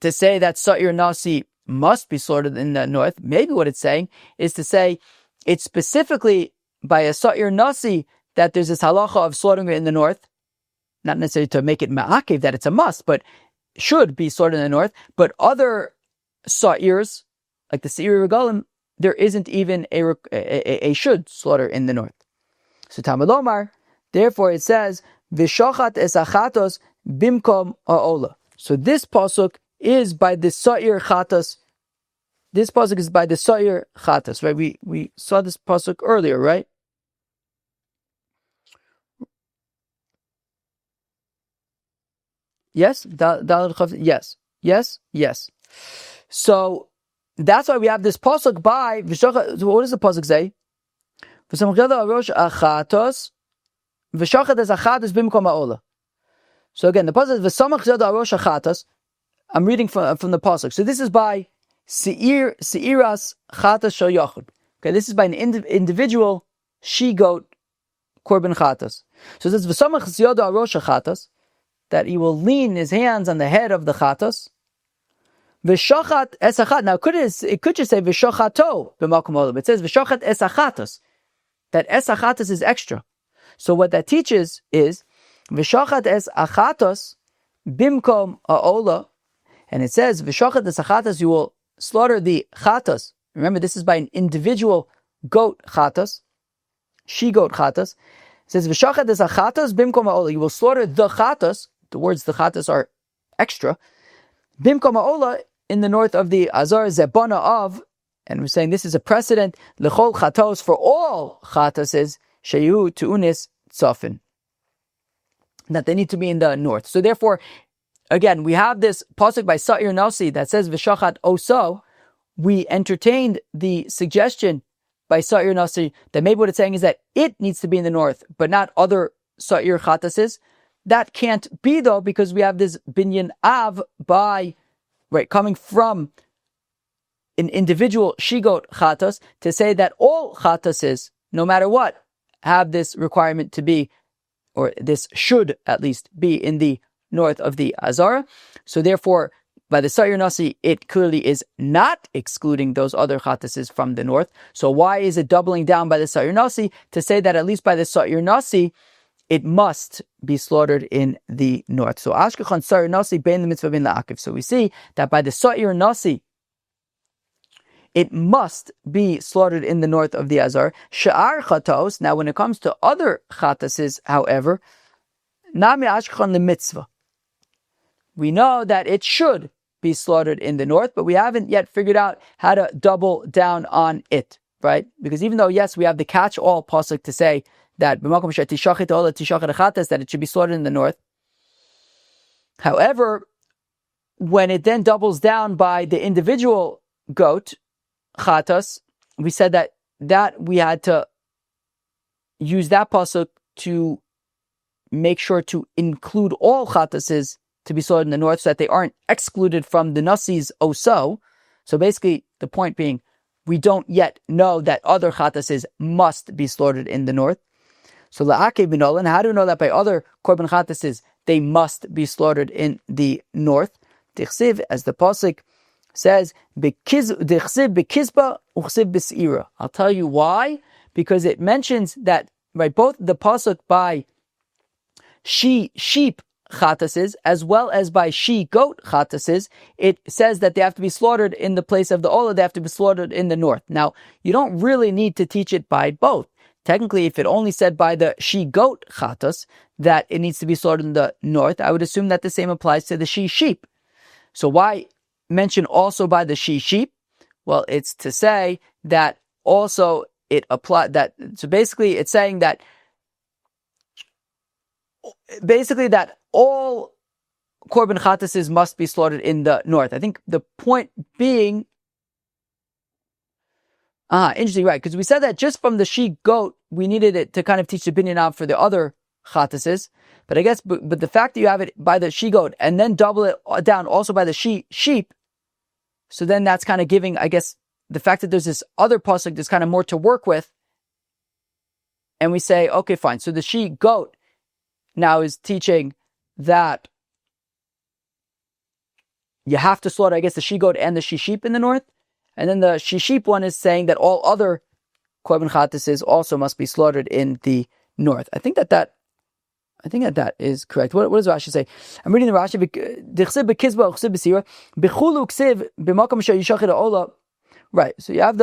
to say that Sa'ir Nasi must be slaughtered in the north. Maybe what it's saying is to say it's specifically by a Sa'ir Nasi that there's this halacha of slaughtering it in the north. Not necessarily to make it ma'akev, that it's a must, but should be slaughtered in the north. But other Sa'irs, like the Seirei Regalim, there isn't even a should slaughter in the north. So Talmud Omar, therefore, it says, "V'shachat es achatos bimkom ha'olah." So this pasuk is by the Sa'ir chatas. This pasuk is by the Sa'ir chatas, right? We saw this pasuk earlier, right? Yes, yes. So that's why we have this pasuk by v'shachat. What does the pasuk say? V'shachat es achatos bimkom ha'olah. So again, the pasuk is v'samach zed arosh chatas. I'm reading from the pasuk. So this is by Seiras chatas shel yachid. Okay, this is by an individual she goat korban chatas. So it says v'samach zed arosh chatas. that he will lean his hands on the head of the chatas. V'shochat es achat. Now, it could just say v'shochato b'makom olah. It says v'shochat es achatos. That es achatos is extra. So what that teaches is v'shochat es achatos bimkom olah. And it says v'shochat es achatos, you will slaughter the chatas. Remember, this is by an individual goat chatas, she-goat chatas. It says v'shochat es achatos bimkom olah. You will slaughter the chatas. The words the chatas are extra. Bimkom olah, in the north of the Azar, zebana of, and we're saying this is a precedent, lechol chatos, for all chatases, sheyu tu'unis tzafin, that they need to be in the north. So therefore, again, we have this pasuk by Sa'ir Nasi that says v'shachat oso. We entertained the suggestion by Sa'ir Nasi that maybe what it's saying is that it needs to be in the north, but not other Sa'ir chatases. That can't be though, because we have this binyan av coming from an individual she-goat chatas to say that all chatases, no matter what, have this requirement to be, or this should at least be, in the north of the Azara. So therefore, by the Sa'ir Nasi, it clearly is not excluding those other chatases from the north. So why is it doubling down by the Sa'ir Nasi to say that at least by the Sa'ir Nasi, it must be slaughtered in the north? So Ashkechan Sa'ir Nasi bein the mitzvah bin la'akiv. So we see that by the Sa'ir Nasi, it must be slaughtered in the north of the Azar. Sha'ar chatos. Now, when it comes to other chatases, however, nami ashkechan the mitzvah. We know that it should be slaughtered in the north, but we haven't yet figured out how to double down on it, right? Because even though, yes, we have the catch-all pasuk to say that that it should be slaughtered in the north. However, when it then doubles down by the individual goat chatas, we said that we had to use that pasuk to make sure to include all chatases to be slaughtered in the north, so that they aren't excluded from the nasi's oso. So basically, the point being, we don't yet know that other chatases must be slaughtered in the north. So la'akev b'nolan, how do we know that by other korban chatases they must be slaughtered in the north? Tichsiv, as the pasuk says, dichsiv b'kizba uchsiv b'seira. I'll tell you why. Because it mentions that, right, both the pasuk by sheep chatases as well as by she-goat chatases, it says that they have to be slaughtered in the place of the olah, they have to be slaughtered in the north. Now, you don't really need to teach it by both. Technically, if it only said by the she-goat chatas that it needs to be slaughtered in the north, I would assume that the same applies to the she-sheep. So why mention also by the she-sheep? Well, it's to say that also it applies that. So basically, it's saying that all korban chatases must be slaughtered in the north. I think the point being, interesting, right? Because we said that just from the she-goat, we needed it to kind of teach the binyan av for the other chatases. But I guess, but the fact that you have it by the she-goat and then double it down also by the she-sheep, so then that's kind of giving, I guess, the fact that there's this other pasuk, there's kind of more to work with. And we say, okay, fine. So the she-goat now is teaching that you have to slaughter, I guess, the she-goat and the she-sheep in the north. And then the she-sheep one is saying that all other korban chatases also must be slaughtered in the north. I think that is correct. What does Rashi say? I'm reading the Rashi. Right. So you have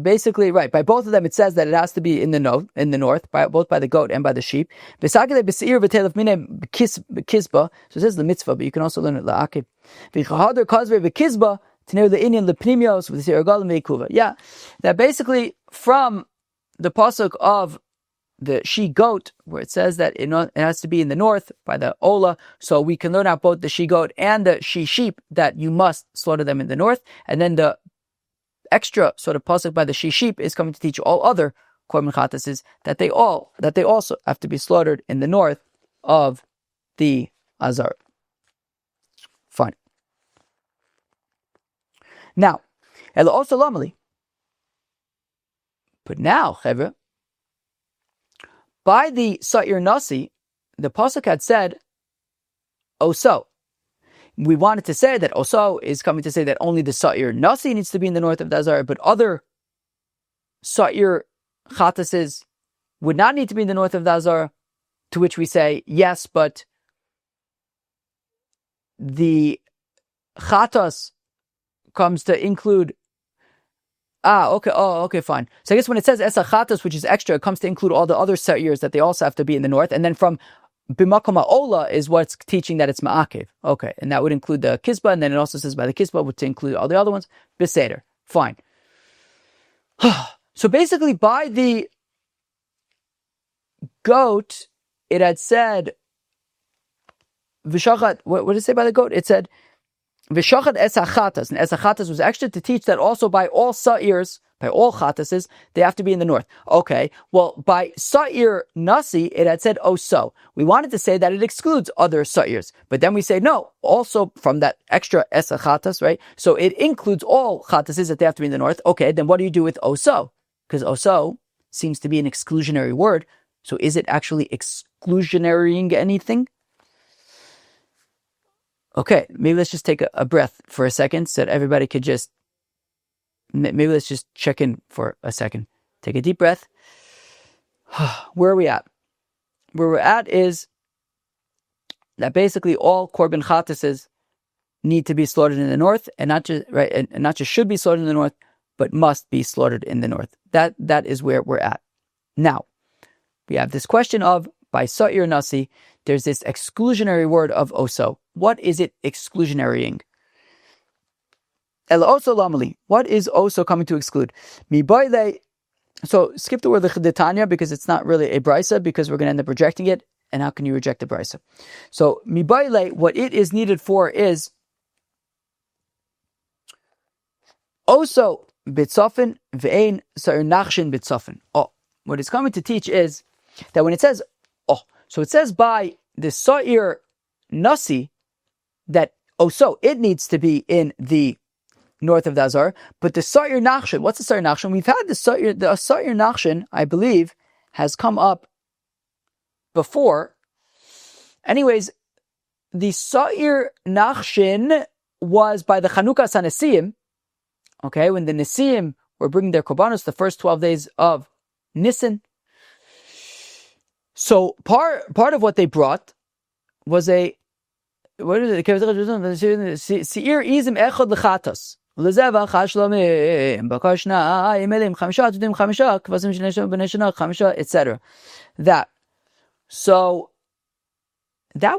basically, right, by both of them it says that it has to be in the north, both by the goat and by the sheep. So it says the mitzvah, but you can also learn it la'akiv. Yeah, that basically from the pasuk of the she-goat, where it says that it has to be in the north by the olah, so we can learn out both the she-goat and the she-sheep that you must slaughter them in the north, and then the extra sort of pasuk by the she-sheep is coming to teach all other korban chatases that they also have to be slaughtered in the north of the Azar. Fine. Now, ela also lamali. But now, chevra, by the Sa'ir Nasi, the pasuk had said oso. We wanted to say that oso is coming to say that only the sa'ir nasi needs to be in the north of the azar, but other sa'ir chatases would not need to be in the north of the azar. To which we say yes, but the chatas comes to include. Okay, fine. So I guess when it says esa chatas, which is extra, it comes to include all the other sa'irs that they also have to be in the north. And then from bimakama olah is what's teaching that it's ma'akev. Okay, and that would include the kisba, and then it also says by the kisba, which to include all the other ones. Beseder, fine. So basically, by the goat, it had said v'shachat. What did it say by the goat? It said v'shachat esachatas, and esachatas was extra to teach that also by all sa'irs, by all chatases, they have to be in the north. Okay, well, by sa'ir nasi, it had said oso. We wanted to say that it excludes other sa'irs, but then we say no, also from that extra esachatas, right? So it includes all chatases that they have to be in the north. Okay, then what do you do with oso? Because oso seems to be an exclusionary word. So is it actually exclusionarying anything? Okay, maybe let's just take a breath for a second so that everybody could just, maybe let's just check in for a second. Take a deep breath. Where are we at? Where we're at is that basically all korban chatases need to be slaughtered in the north, and not just right, and not just should be slaughtered in the north, but must be slaughtered in the north. That is where we're at. Now, we have this question of by sa'ir nasi, there's this exclusionary word of oso. What is it exclusionarying? El oso lamali. What is oso coming to exclude? Mibayle. So skip the word the Tanya because it's not really a brisa, because we're going to end up rejecting it. And how can you reject a brisa? So mibayle, what it is needed for is oso bitzofin ve'ein sa'ir nachshin bitzofin. Oh, what it's coming to teach is that when it says, so it says by the sa'ir nasi that oso, it needs to be in the north of the azar, but the sa'ir nachshin, what's the sa'ir nachshin? We've had the sa'ir nachshin, I believe, has come up before. Anyways, the sa'ir nachshin was by the Chanukah Sanesiim, okay, when the Nesiim were bringing their korbanos the first 12 days of Nisan. So part of what they brought was a, what is it? Seir izim echad lechatas. Lezeva chashlamim bakashna imelim chamisha tudim chamisha kvasim shnesham b'neshana chamisha, etc. That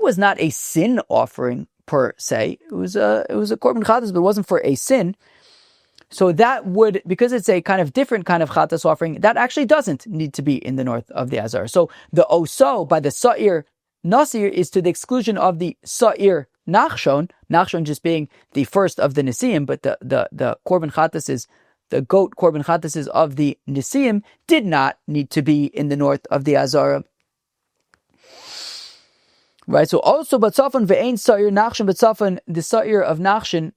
was not a sin offering per se. It was a korban chatas, but it wasn't for a sin. So that would, because it's a kind of different kind of chatas offering, that actually doesn't need to be in the north of the azar. So the oso by the sa'ir nasir is to the exclusion of the sa'ir nachshon just being the first of the nesiim, but the korban chatases, the goat korban chatases of the nesiim did not need to be in the north of the azara. Right, so also batzafon ve'ein sa'ir nachshon batzafon, the sa'ir of nachshon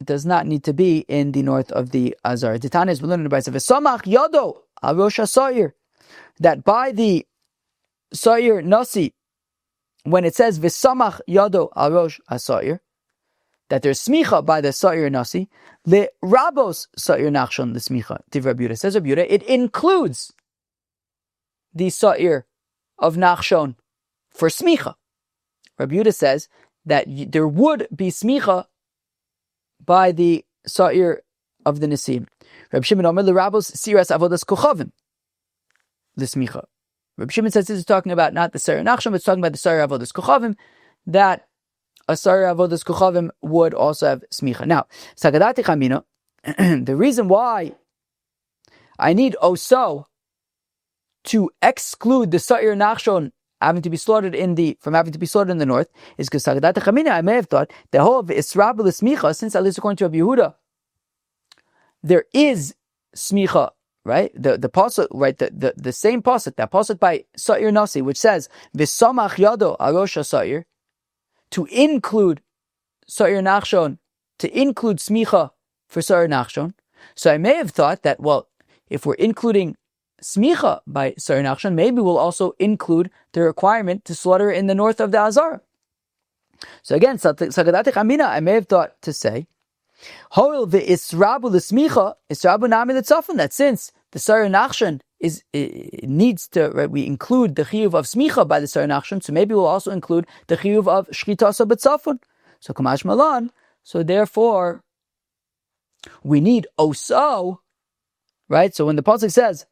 does not need to be in the north of the azar. Titania is learning about v'samach yado al rosh ha'sa'ir, that by the sa'ir nasi, when it says v'samach yado al rosh ha'sa'ir, that there's smicha by the sa'ir nasi, le rabos sa'ir nachshon the smicha. Tiv Rabbi Yehuda says Rabbi Yehuda, it includes the sa'ir of nachshon for smicha. Rabbi Yehuda says that there would be smicha by the sa'ir of the Nisim. Rabbi Shimon Omer l'rabos siras avodas kochavim l'smicha. Rabbi Shimon says this is talking about not the sa'ir nachshon, but it's talking about the sa'ir avodas kochavim, that a sa'ir avodas kochavim would also have smicha. Now, sagadati chamina, the reason why I need oso to exclude the sa'ir nachshon having to be slaughtered in the north is because Sagadat Chamina, I may have thought the whole of Israel smicha, since at least according to Rabbi Yehuda, there is smicha, right? The pasuk, right? The same pasuk, that pasuk by Sa'ir Nasi, which says V'samach yado arosh Sa'ir, to include Sa'ir Nachshon, to include smicha for Sa'ir Nachshon. So I may have thought that, well, if we're including smicha by Sar Nachshon, maybe we'll also include the requirement to slaughter in the north of the Azara. So again, I may have thought to say, that since the Sar Nachshon needs to, right, we include the chiyuv of smicha by the Sar Nachshon, so maybe we'll also include the chiyuv of shchitas b'tzafon. So kamash malan. So therefore, we need oso, right? So when the pasuk says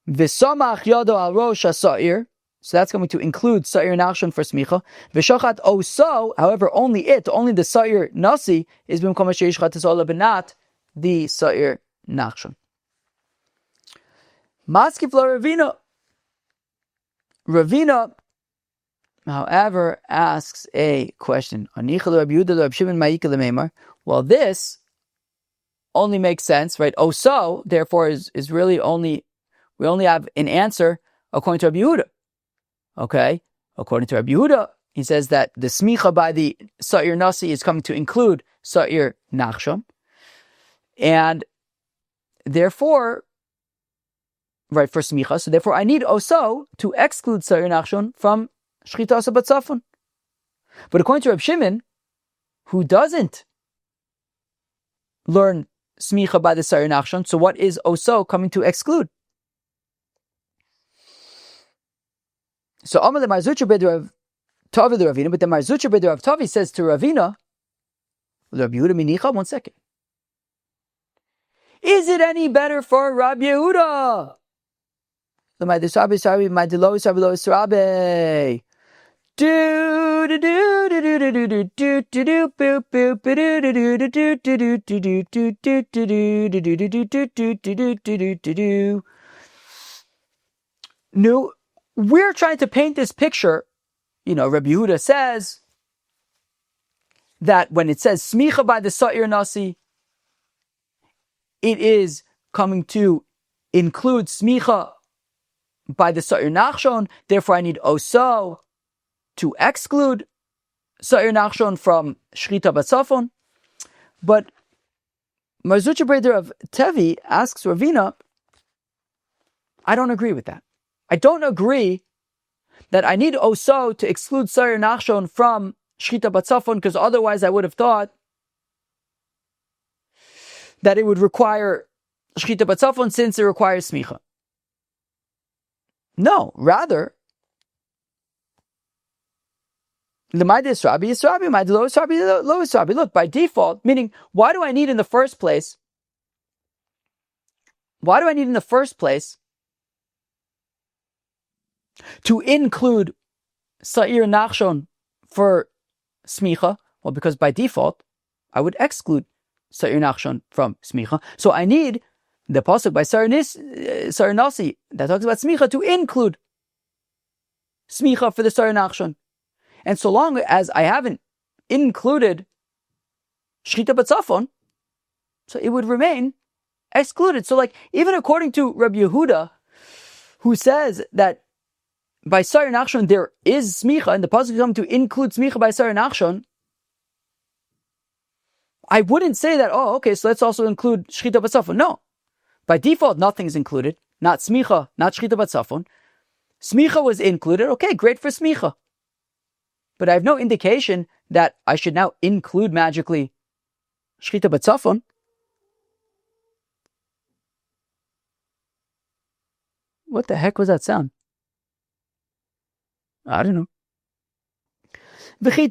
v'samach yado al rosh ha'sa'ir, so that's going to include sa'ir nachshon for smicha. V'shachat oso, however, only the sa'ir nasi is b'mkom sheyish chatas olah, but not the sa'ir nachshon. Maskif la Ravina, however, asks a question. Well, this only makes sense, right? So, therefore, is really only, we only have an answer according to Rabbi Yehuda. Okay? According to Rabbi Yehuda, he says that the smicha by the Sa'ir Nasi is coming to include Sa'ir Nachshon. And therefore, right, for smicha, so therefore I need oso to exclude Sa'ir Nachshon from Shchitas B'tzafon. But according to Reb Shimon, who doesn't learn smicha by the Sa'ir Nachshon, so what is oso coming to exclude? So Amar the Marzucha B'der of Tavi the Ravina, but the Marzucha B'der of Tavi says to Ravina, Rabbi Yehuda Minicha, 1 second. Is it any better for Rabbi Yehuda? My disabi, my delo sarabe. Do do do do do do do do do do boop boop do do do do do do do do do do do do do. No, we're trying to paint this picture. You know, Rabbi Yehuda says that when it says smicha by the Sa'ir Nasi, it is coming to include smicha by the Sa'ir Nachshon. Therefore, I need oso to exclude Sa'ir Nachshon from Shchita B'tzafon. But Marzucha Breder of Tevi asks Ravina, I don't agree with that. I don't agree that I need oso to exclude Sa'ir Nachshon from Shchita B'tzafon, because otherwise I would have thought that it would require Shchita B'tzafon since it requires smicha. No, rather, look, by default, meaning, why do I need in the first place to include Sa'ir Nachshon for smicha? Well, because by default, I would exclude Sa'ir Nachshon from smicha. So I need the pasuk by Sa'ir Nasi that talks about smicha to include smicha for the Sa'ir Nachshon. And so long as I haven't included Shchita B'tzafon, so it would remain excluded. So like, even according to Rabbi Yehuda, who says that by Sa'ir Nachshon there is smicha, and the pasuk is coming to include smicha by Sa'ir Nachshon, I wouldn't say that, oh, okay, so let's also include Shchita B'tzafon. No. By default, nothing's included. Not smicha, not Shchita B'tzafon. Smicha was included. Okay, great for smicha. But I have no indication that I should now include magically Shchita B'tzafon. What the heck was that sound? I don't know. And if you're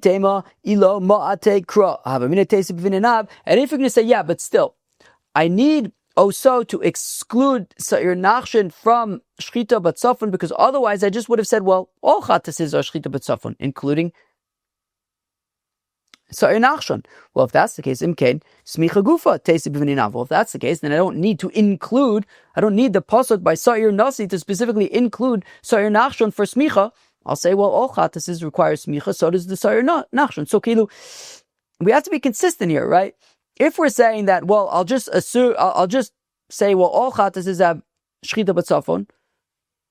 going to say, yeah, but still, I need oso to exclude Sa'ir Nachshon from Shchita B'tzafon, because otherwise I just would have said, well, all chatas are Shchita B'tzafon, including Sa'ir Nachshon. Well, if that's the case, imkein smicha gufa teisib v'ninav. Well, if that's the case, then I don't need the pasuk by Sa'ir Nasi to specifically include Sa'ir Nachshon for smicha. I'll say, well, all chatas require smicha, so does the Sa'ir Nachshon. So, we have to be consistent here, right? If we're saying that, well, I'll just say, well, all chatas have Shchita B'tzafon,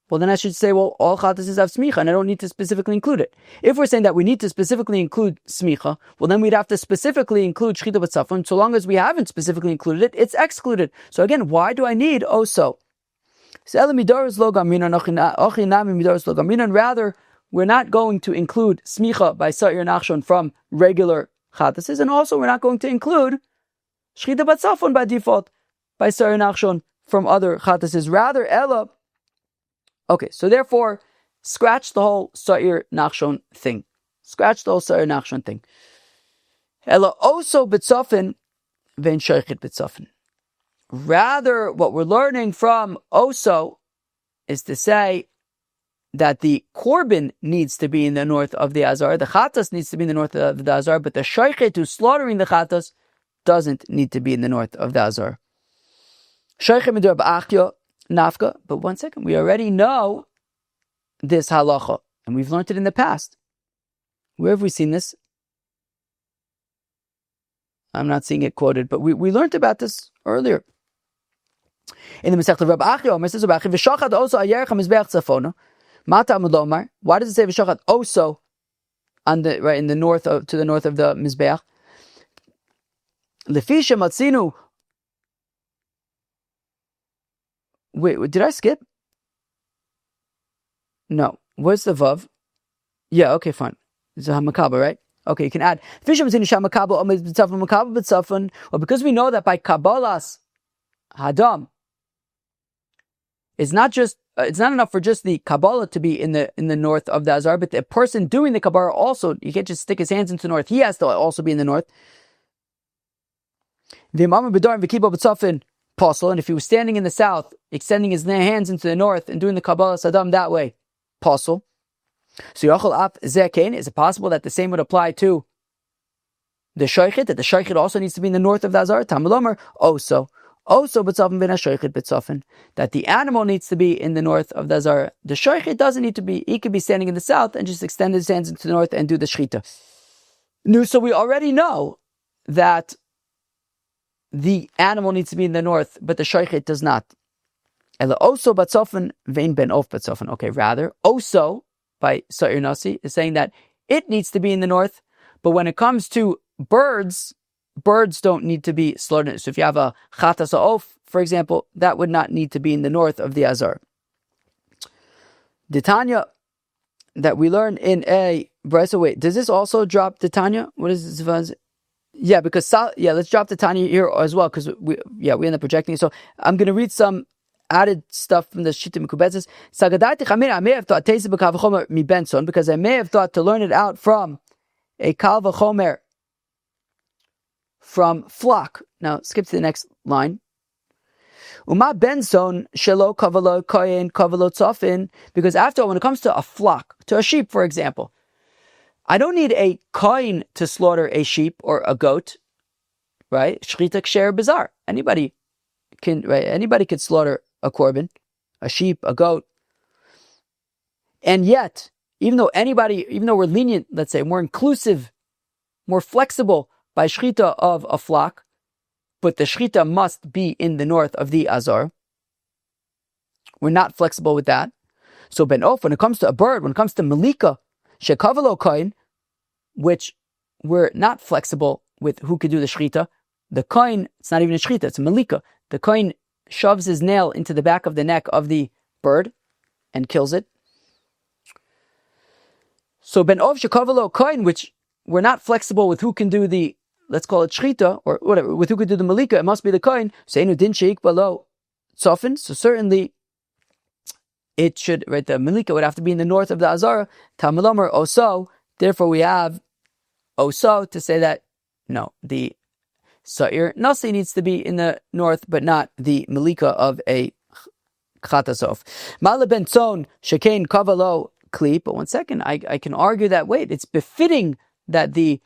well, then I should say, well, all chatas have smicha, and I don't need to specifically include it. If we're saying that we need to specifically include smicha, well, then we'd have to specifically include Shchita B'tzafon. So long as we haven't specifically included it, it's excluded. So again, why do I need oso? Rather, we're not going to include smicha by sa'ir nachshon from regular chatases, and also we're not going to include shchita batzafon by default by sa'ir nachshon from other chatases. Rather, ela. Okay, so therefore, scratch the whole sa'ir nachshon thing. Scratch the whole sa'ir nachshon thing. Ela oso b'tzafin vein shoichet b'tzafin. Rather, what we're learning from oso is to say that the korban needs to be in the north of the azar, the chatas needs to be in the north of the azar, but the shoichet who's slaughtering the chatas doesn't need to be in the north of the azar. Shoichet midur b'achya nafka. But one second, we already know this halacha, and we've learned it in the past. Where have we seen this? I'm not seeing it quoted, but we learned about this earlier. In the Masechta Rab Achya, Mr. Zebachim, v'shachad also ayercha mizbeach tzafona. Mata amud. Why does it say v'shachad also on the right in the north to the north of the mizbeach? Lefisha matzinu. Wait, did I skip? No. Where's the vav? Yeah. Okay, fine. It's a hamakaba, right? Okay, you can add. Well, because we know that by kabbalas hadam, it's not enough for just the Kabbalah to be in the north of the Azar, but the person doing the Kabbalah also, you can't just stick his hands into the north. He has to also be in the north. And if he was standing in the south, extending his hands into the north and doing the Kabbalah Sadam that way, possible. So is it possible that the same would apply to the Shoichet, that the Shoichet also needs to be in the north of the Azar? Tamalomer, also b'tzafin v'na shoichet b'tzafin, that the animal needs to be in the north of the Azar. The shoichet doesn't need to be, he could be standing in the south and just extend his hands into the north and do the shchita. So we already know that the animal needs to be in the north, but the shoichet does not. Ela oso b'tzafin vein ben of b'tzafin. Okay, rather, oso by Sa'ir Nasi is saying that it needs to be in the north, but when it comes to birds don't need to be slaughtered. So if you have a chatas of, for example, that would not need to be in the north of the Azar. The Tanya that we learn in a brisa. Wait, does this also drop the Tanya? What is this? Yeah, because let's drop the Tanya here as well, because we end up projecting. So I'm going to read some added stuff from the Shita Mekubetzes. I may have thought mi benson, because I may have thought to learn it out from a kal v'chomer, from flock. Now skip to the next line. Uma benson shelo kavalo koyin kavalo tzafin, because after all, when it comes to a flock, to a sheep, for example, I don't need a koyin to slaughter a sheep or a goat, right? Shchita ksher bizar. Anybody could slaughter a korban, a sheep, a goat. And yet, even though we're lenient, let's say, more inclusive, more flexible by shchita of a flock, but the shchita must be in the north of the Azar. We're not flexible with that. So ben of, when it comes to a bird, when it comes to malika, shekavalo koin, which we're not flexible with who could do the shchita. The koin, it's not even a shchita, it's a malika. The koin shoves his nail into the back of the neck of the bird and kills it. So ben of shekavalo koin, which we're not flexible with who can do the, let's call it shchita, or whatever, with who could do the malika, it must be the koin. Seinu din sheik below tzofin. So certainly it should, right, the malika would have to be in the north of the Azara. Tamalomer oso. Therefore we have oso to say that, no, the Sa'ir Nasi needs to be in the north, but not the malika of a chatas. Mala ben tzon shekain kavalo kli. But one second, I can argue that, wait, it's befitting that the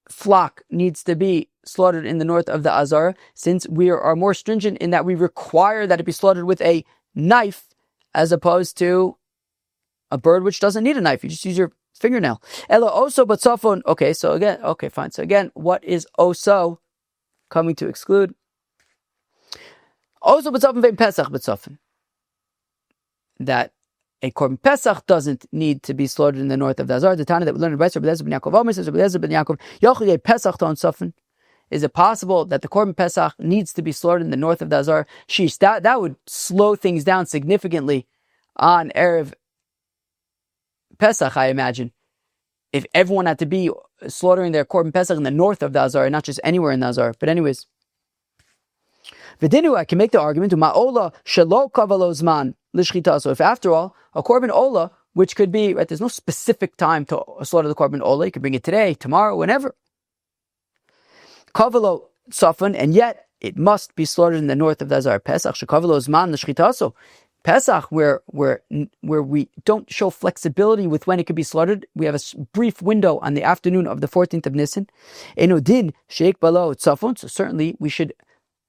flock needs to be slaughtered in the north of the Azara, since we are more stringent in that we require that it be slaughtered with a knife, as opposed to a bird which doesn't need a knife. You just use your fingernail. Elo oso batzafon. Okay, so again, okay, fine. So again, what is oso coming to exclude? Oso batzafon vein pesach batzafon. That a korban pesach doesn't need to be slaughtered in the north of the Azar. The Tana that we learned in Rabbi ben Yaakov Omer says Rabbi ben Yaakov Yochel Pesach ton sofin. Is it possible that the Korban Pesach needs to be slaughtered in the north of the Azar? Sheesh, that would slow things down significantly on Erev Pesach, I imagine. If everyone had to be slaughtering their Korban Pesach in the north of the Azar, not just anywhere in the Azar. But anyways, V'dinu, I can make the argument to ma'olah shelo kavalo zman lishchita. So if after all, a Korban olah, which could be, right, there's no specific time to slaughter the Korban olah, you can bring it today, tomorrow, whenever. Kavalo tzafon, and yet it must be slaughtered in the north of the Azar. Pesach shekavalo zman lishchita. So Pesach, where we don't show flexibility with when it could be slaughtered, we have a brief window on the afternoon of the 14th of Nisan. Enodin sheik balo tzafon. So certainly we should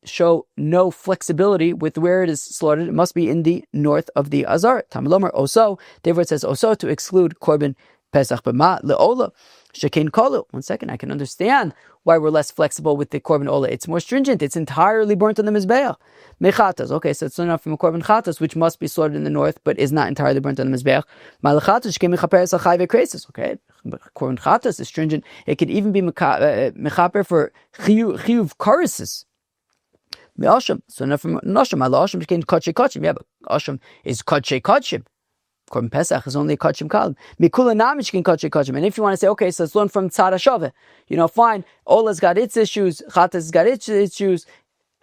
show no flexibility with where it is slaughtered. It must be in the north of the Azar. Tamilomer oso. Therefore it says oso to exclude Korban Pesach. B'ma le'olah shekein kolu. 1 second, I can understand why we're less flexible with the Korban Olah. It's more stringent. It's entirely burnt on the Mizbeach. Mechatas. Okay, so it's not enough from a Korban Chatas, which must be slaughtered in the north, but is not entirely burnt on the Mizbeach. Malachatas shekein mechaper esachai ve'kresis. Okay, Korban Chatas is stringent. It could even be mechaper for chiyuv karisis. Me'asham. So enough from Nasham. Asham shekein kachei kachim. Yeah, but Asham is kachei kachim. Korban Pesach is only a kachim kalim. Mikula namishkin kachei kachim. And if you want to say, okay, so let's learn from Tzad HaShaveh. Fine. Olah's got its issues. Chatas got its issues.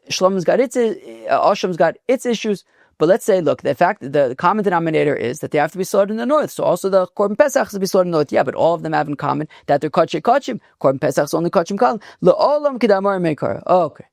Shlom's got its. Asham's got its issues. But let's say, look, the fact the common denominator is that they have to be slaughtered in the north. So also the Korban Pesach has to be slaughtered in the north. Yeah, but all of them have in common that they're kachei kachim. Korban Pesach is only kachim kalim. Le'olam kedamar meikar. Okay.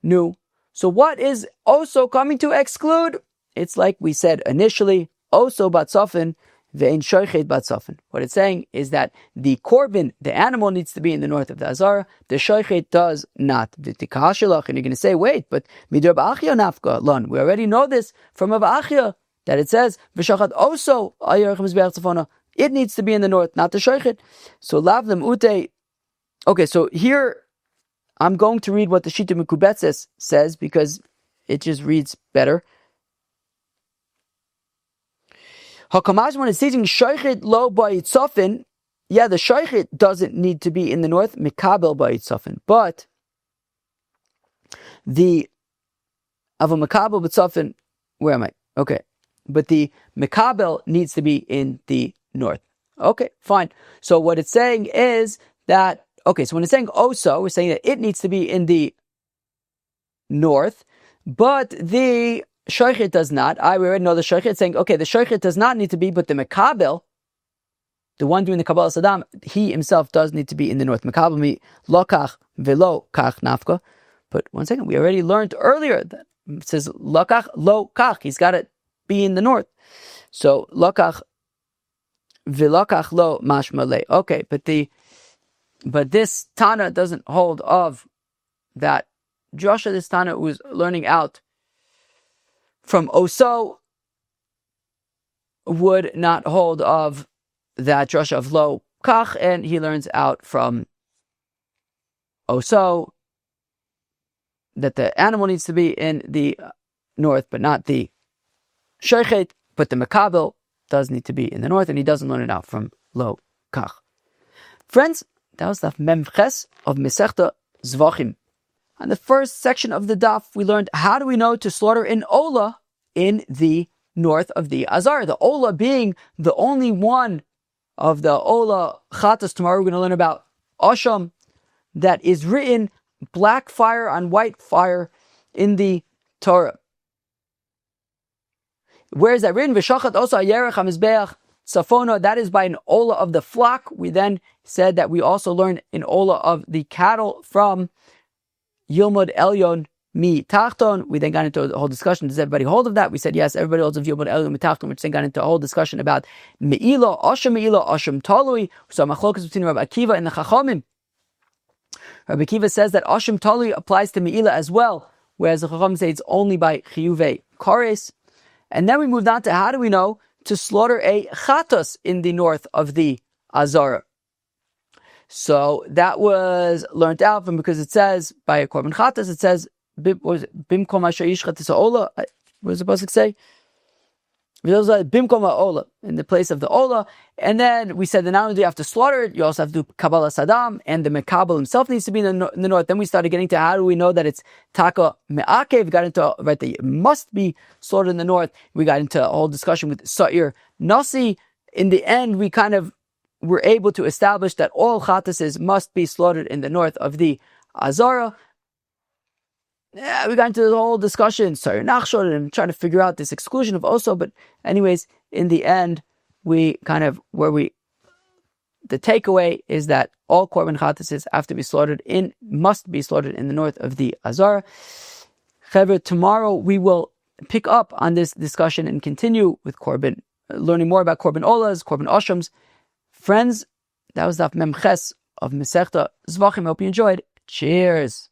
No. So what is also coming to exclude? It's like we said initially. Also batzofin ve'in shoichet batzofin. What it's saying is that the korban, the animal, needs to be in the north of the Azara. The shoichet does not. And you're going to say, wait, but midor ba'achya nafka lon. We already know this from Rav Achia that it says v'shachat also ayarach mizbeach tzafona. It needs to be in the north, not the shoichet. So lavdem ute. Okay, so here I'm going to read what the Shita Mekubetzes says because it just reads better. Hakamaz, when it's teaching shoichet lo ba'itzofin, yeah, the shoichet doesn't need to be in the north, mikabel ba'itzofin, but the of a mikabel b'itzofin, where am I? Okay, but the mikabel needs to be in the north. Okay, fine. So what it's saying is that, okay, so when it's saying oso, we're saying that it needs to be in the north, but the shoichet does not. We already know the shoichet saying, okay, the shoichet does not need to be, but the mekabel, the one doing the Kabbalah Saddam, he himself does need to be in the north. Mekabel mi lokach velo kach nafka. But 1 second, we already learned earlier that it says lokach lo kach. He's got to be in the north. So lokach velokach lo mashmalei. Okay, but this Tana doesn't hold of that. Joshua, this Tana was learning out from Oso, would not hold of that drasha of lo kach, and he learns out from Oso that the animal needs to be in the north, but not the shoichet, but the mekabel does need to be in the north, and he doesn't learn it out from lo kach. Friends, that was Daf Memches of Masechta Zevachim. On the first section of the daf, we learned how do we know to slaughter an olah in the north of the Azar. The olah being the only one of the olah chatas. Tomorrow we're going to learn about asham that is written black fire on white fire in the Torah. Where is that written? V'shachat also ayerech hamizbeach tzafona. That is by an olah of the flock. We then said that we also learned an olah of the cattle from Yilmud Elyon mi Tachton. We then got into a whole discussion. Does everybody hold of that? We said yes, everybody holds of Yilmud Elyon mi Tachton, which then got into a whole discussion about Me'ila, Asham Talui. So machlokas between Rabbi Akiva and the Chachamim. Rabbi Akiva says that Asham Talui applies to Me'ila as well, whereas the Chachamim say it's only by Chiyuve Kares. And then we moved on to how do we know to slaughter a chatas in the north of the Azara. So that was learned out from, because it says by a korban chatas, it says bimkom asher ish chatas olah. What was it supposed to say? Bimkom olah, in the place of the olah. And then we said that not only do you have to slaughter it, you also have to do Kabbalah Sadam, and the Mekabel himself needs to be in the north. Then we started getting to how do we know that it's Taka Me'akev. We got into, right, that it must be slaughtered in the north. We got into a whole discussion with Sa'ir Nasi. In the end, we kind of were able to establish that all chatases must be slaughtered in the north of the Azara. Yeah, we got into the whole discussion, sorry, Nachshon, and trying to figure out this exclusion of Oso, but anyways, in the end, the takeaway is that all Korban Chatases must be slaughtered in the north of the Azara. However, tomorrow we will pick up on this discussion and continue with Korban, learning more about Korban Olahs, Korban Oshams. Friends, that was Daf Memches of Masechta Zevachim. I hope you enjoyed. Cheers.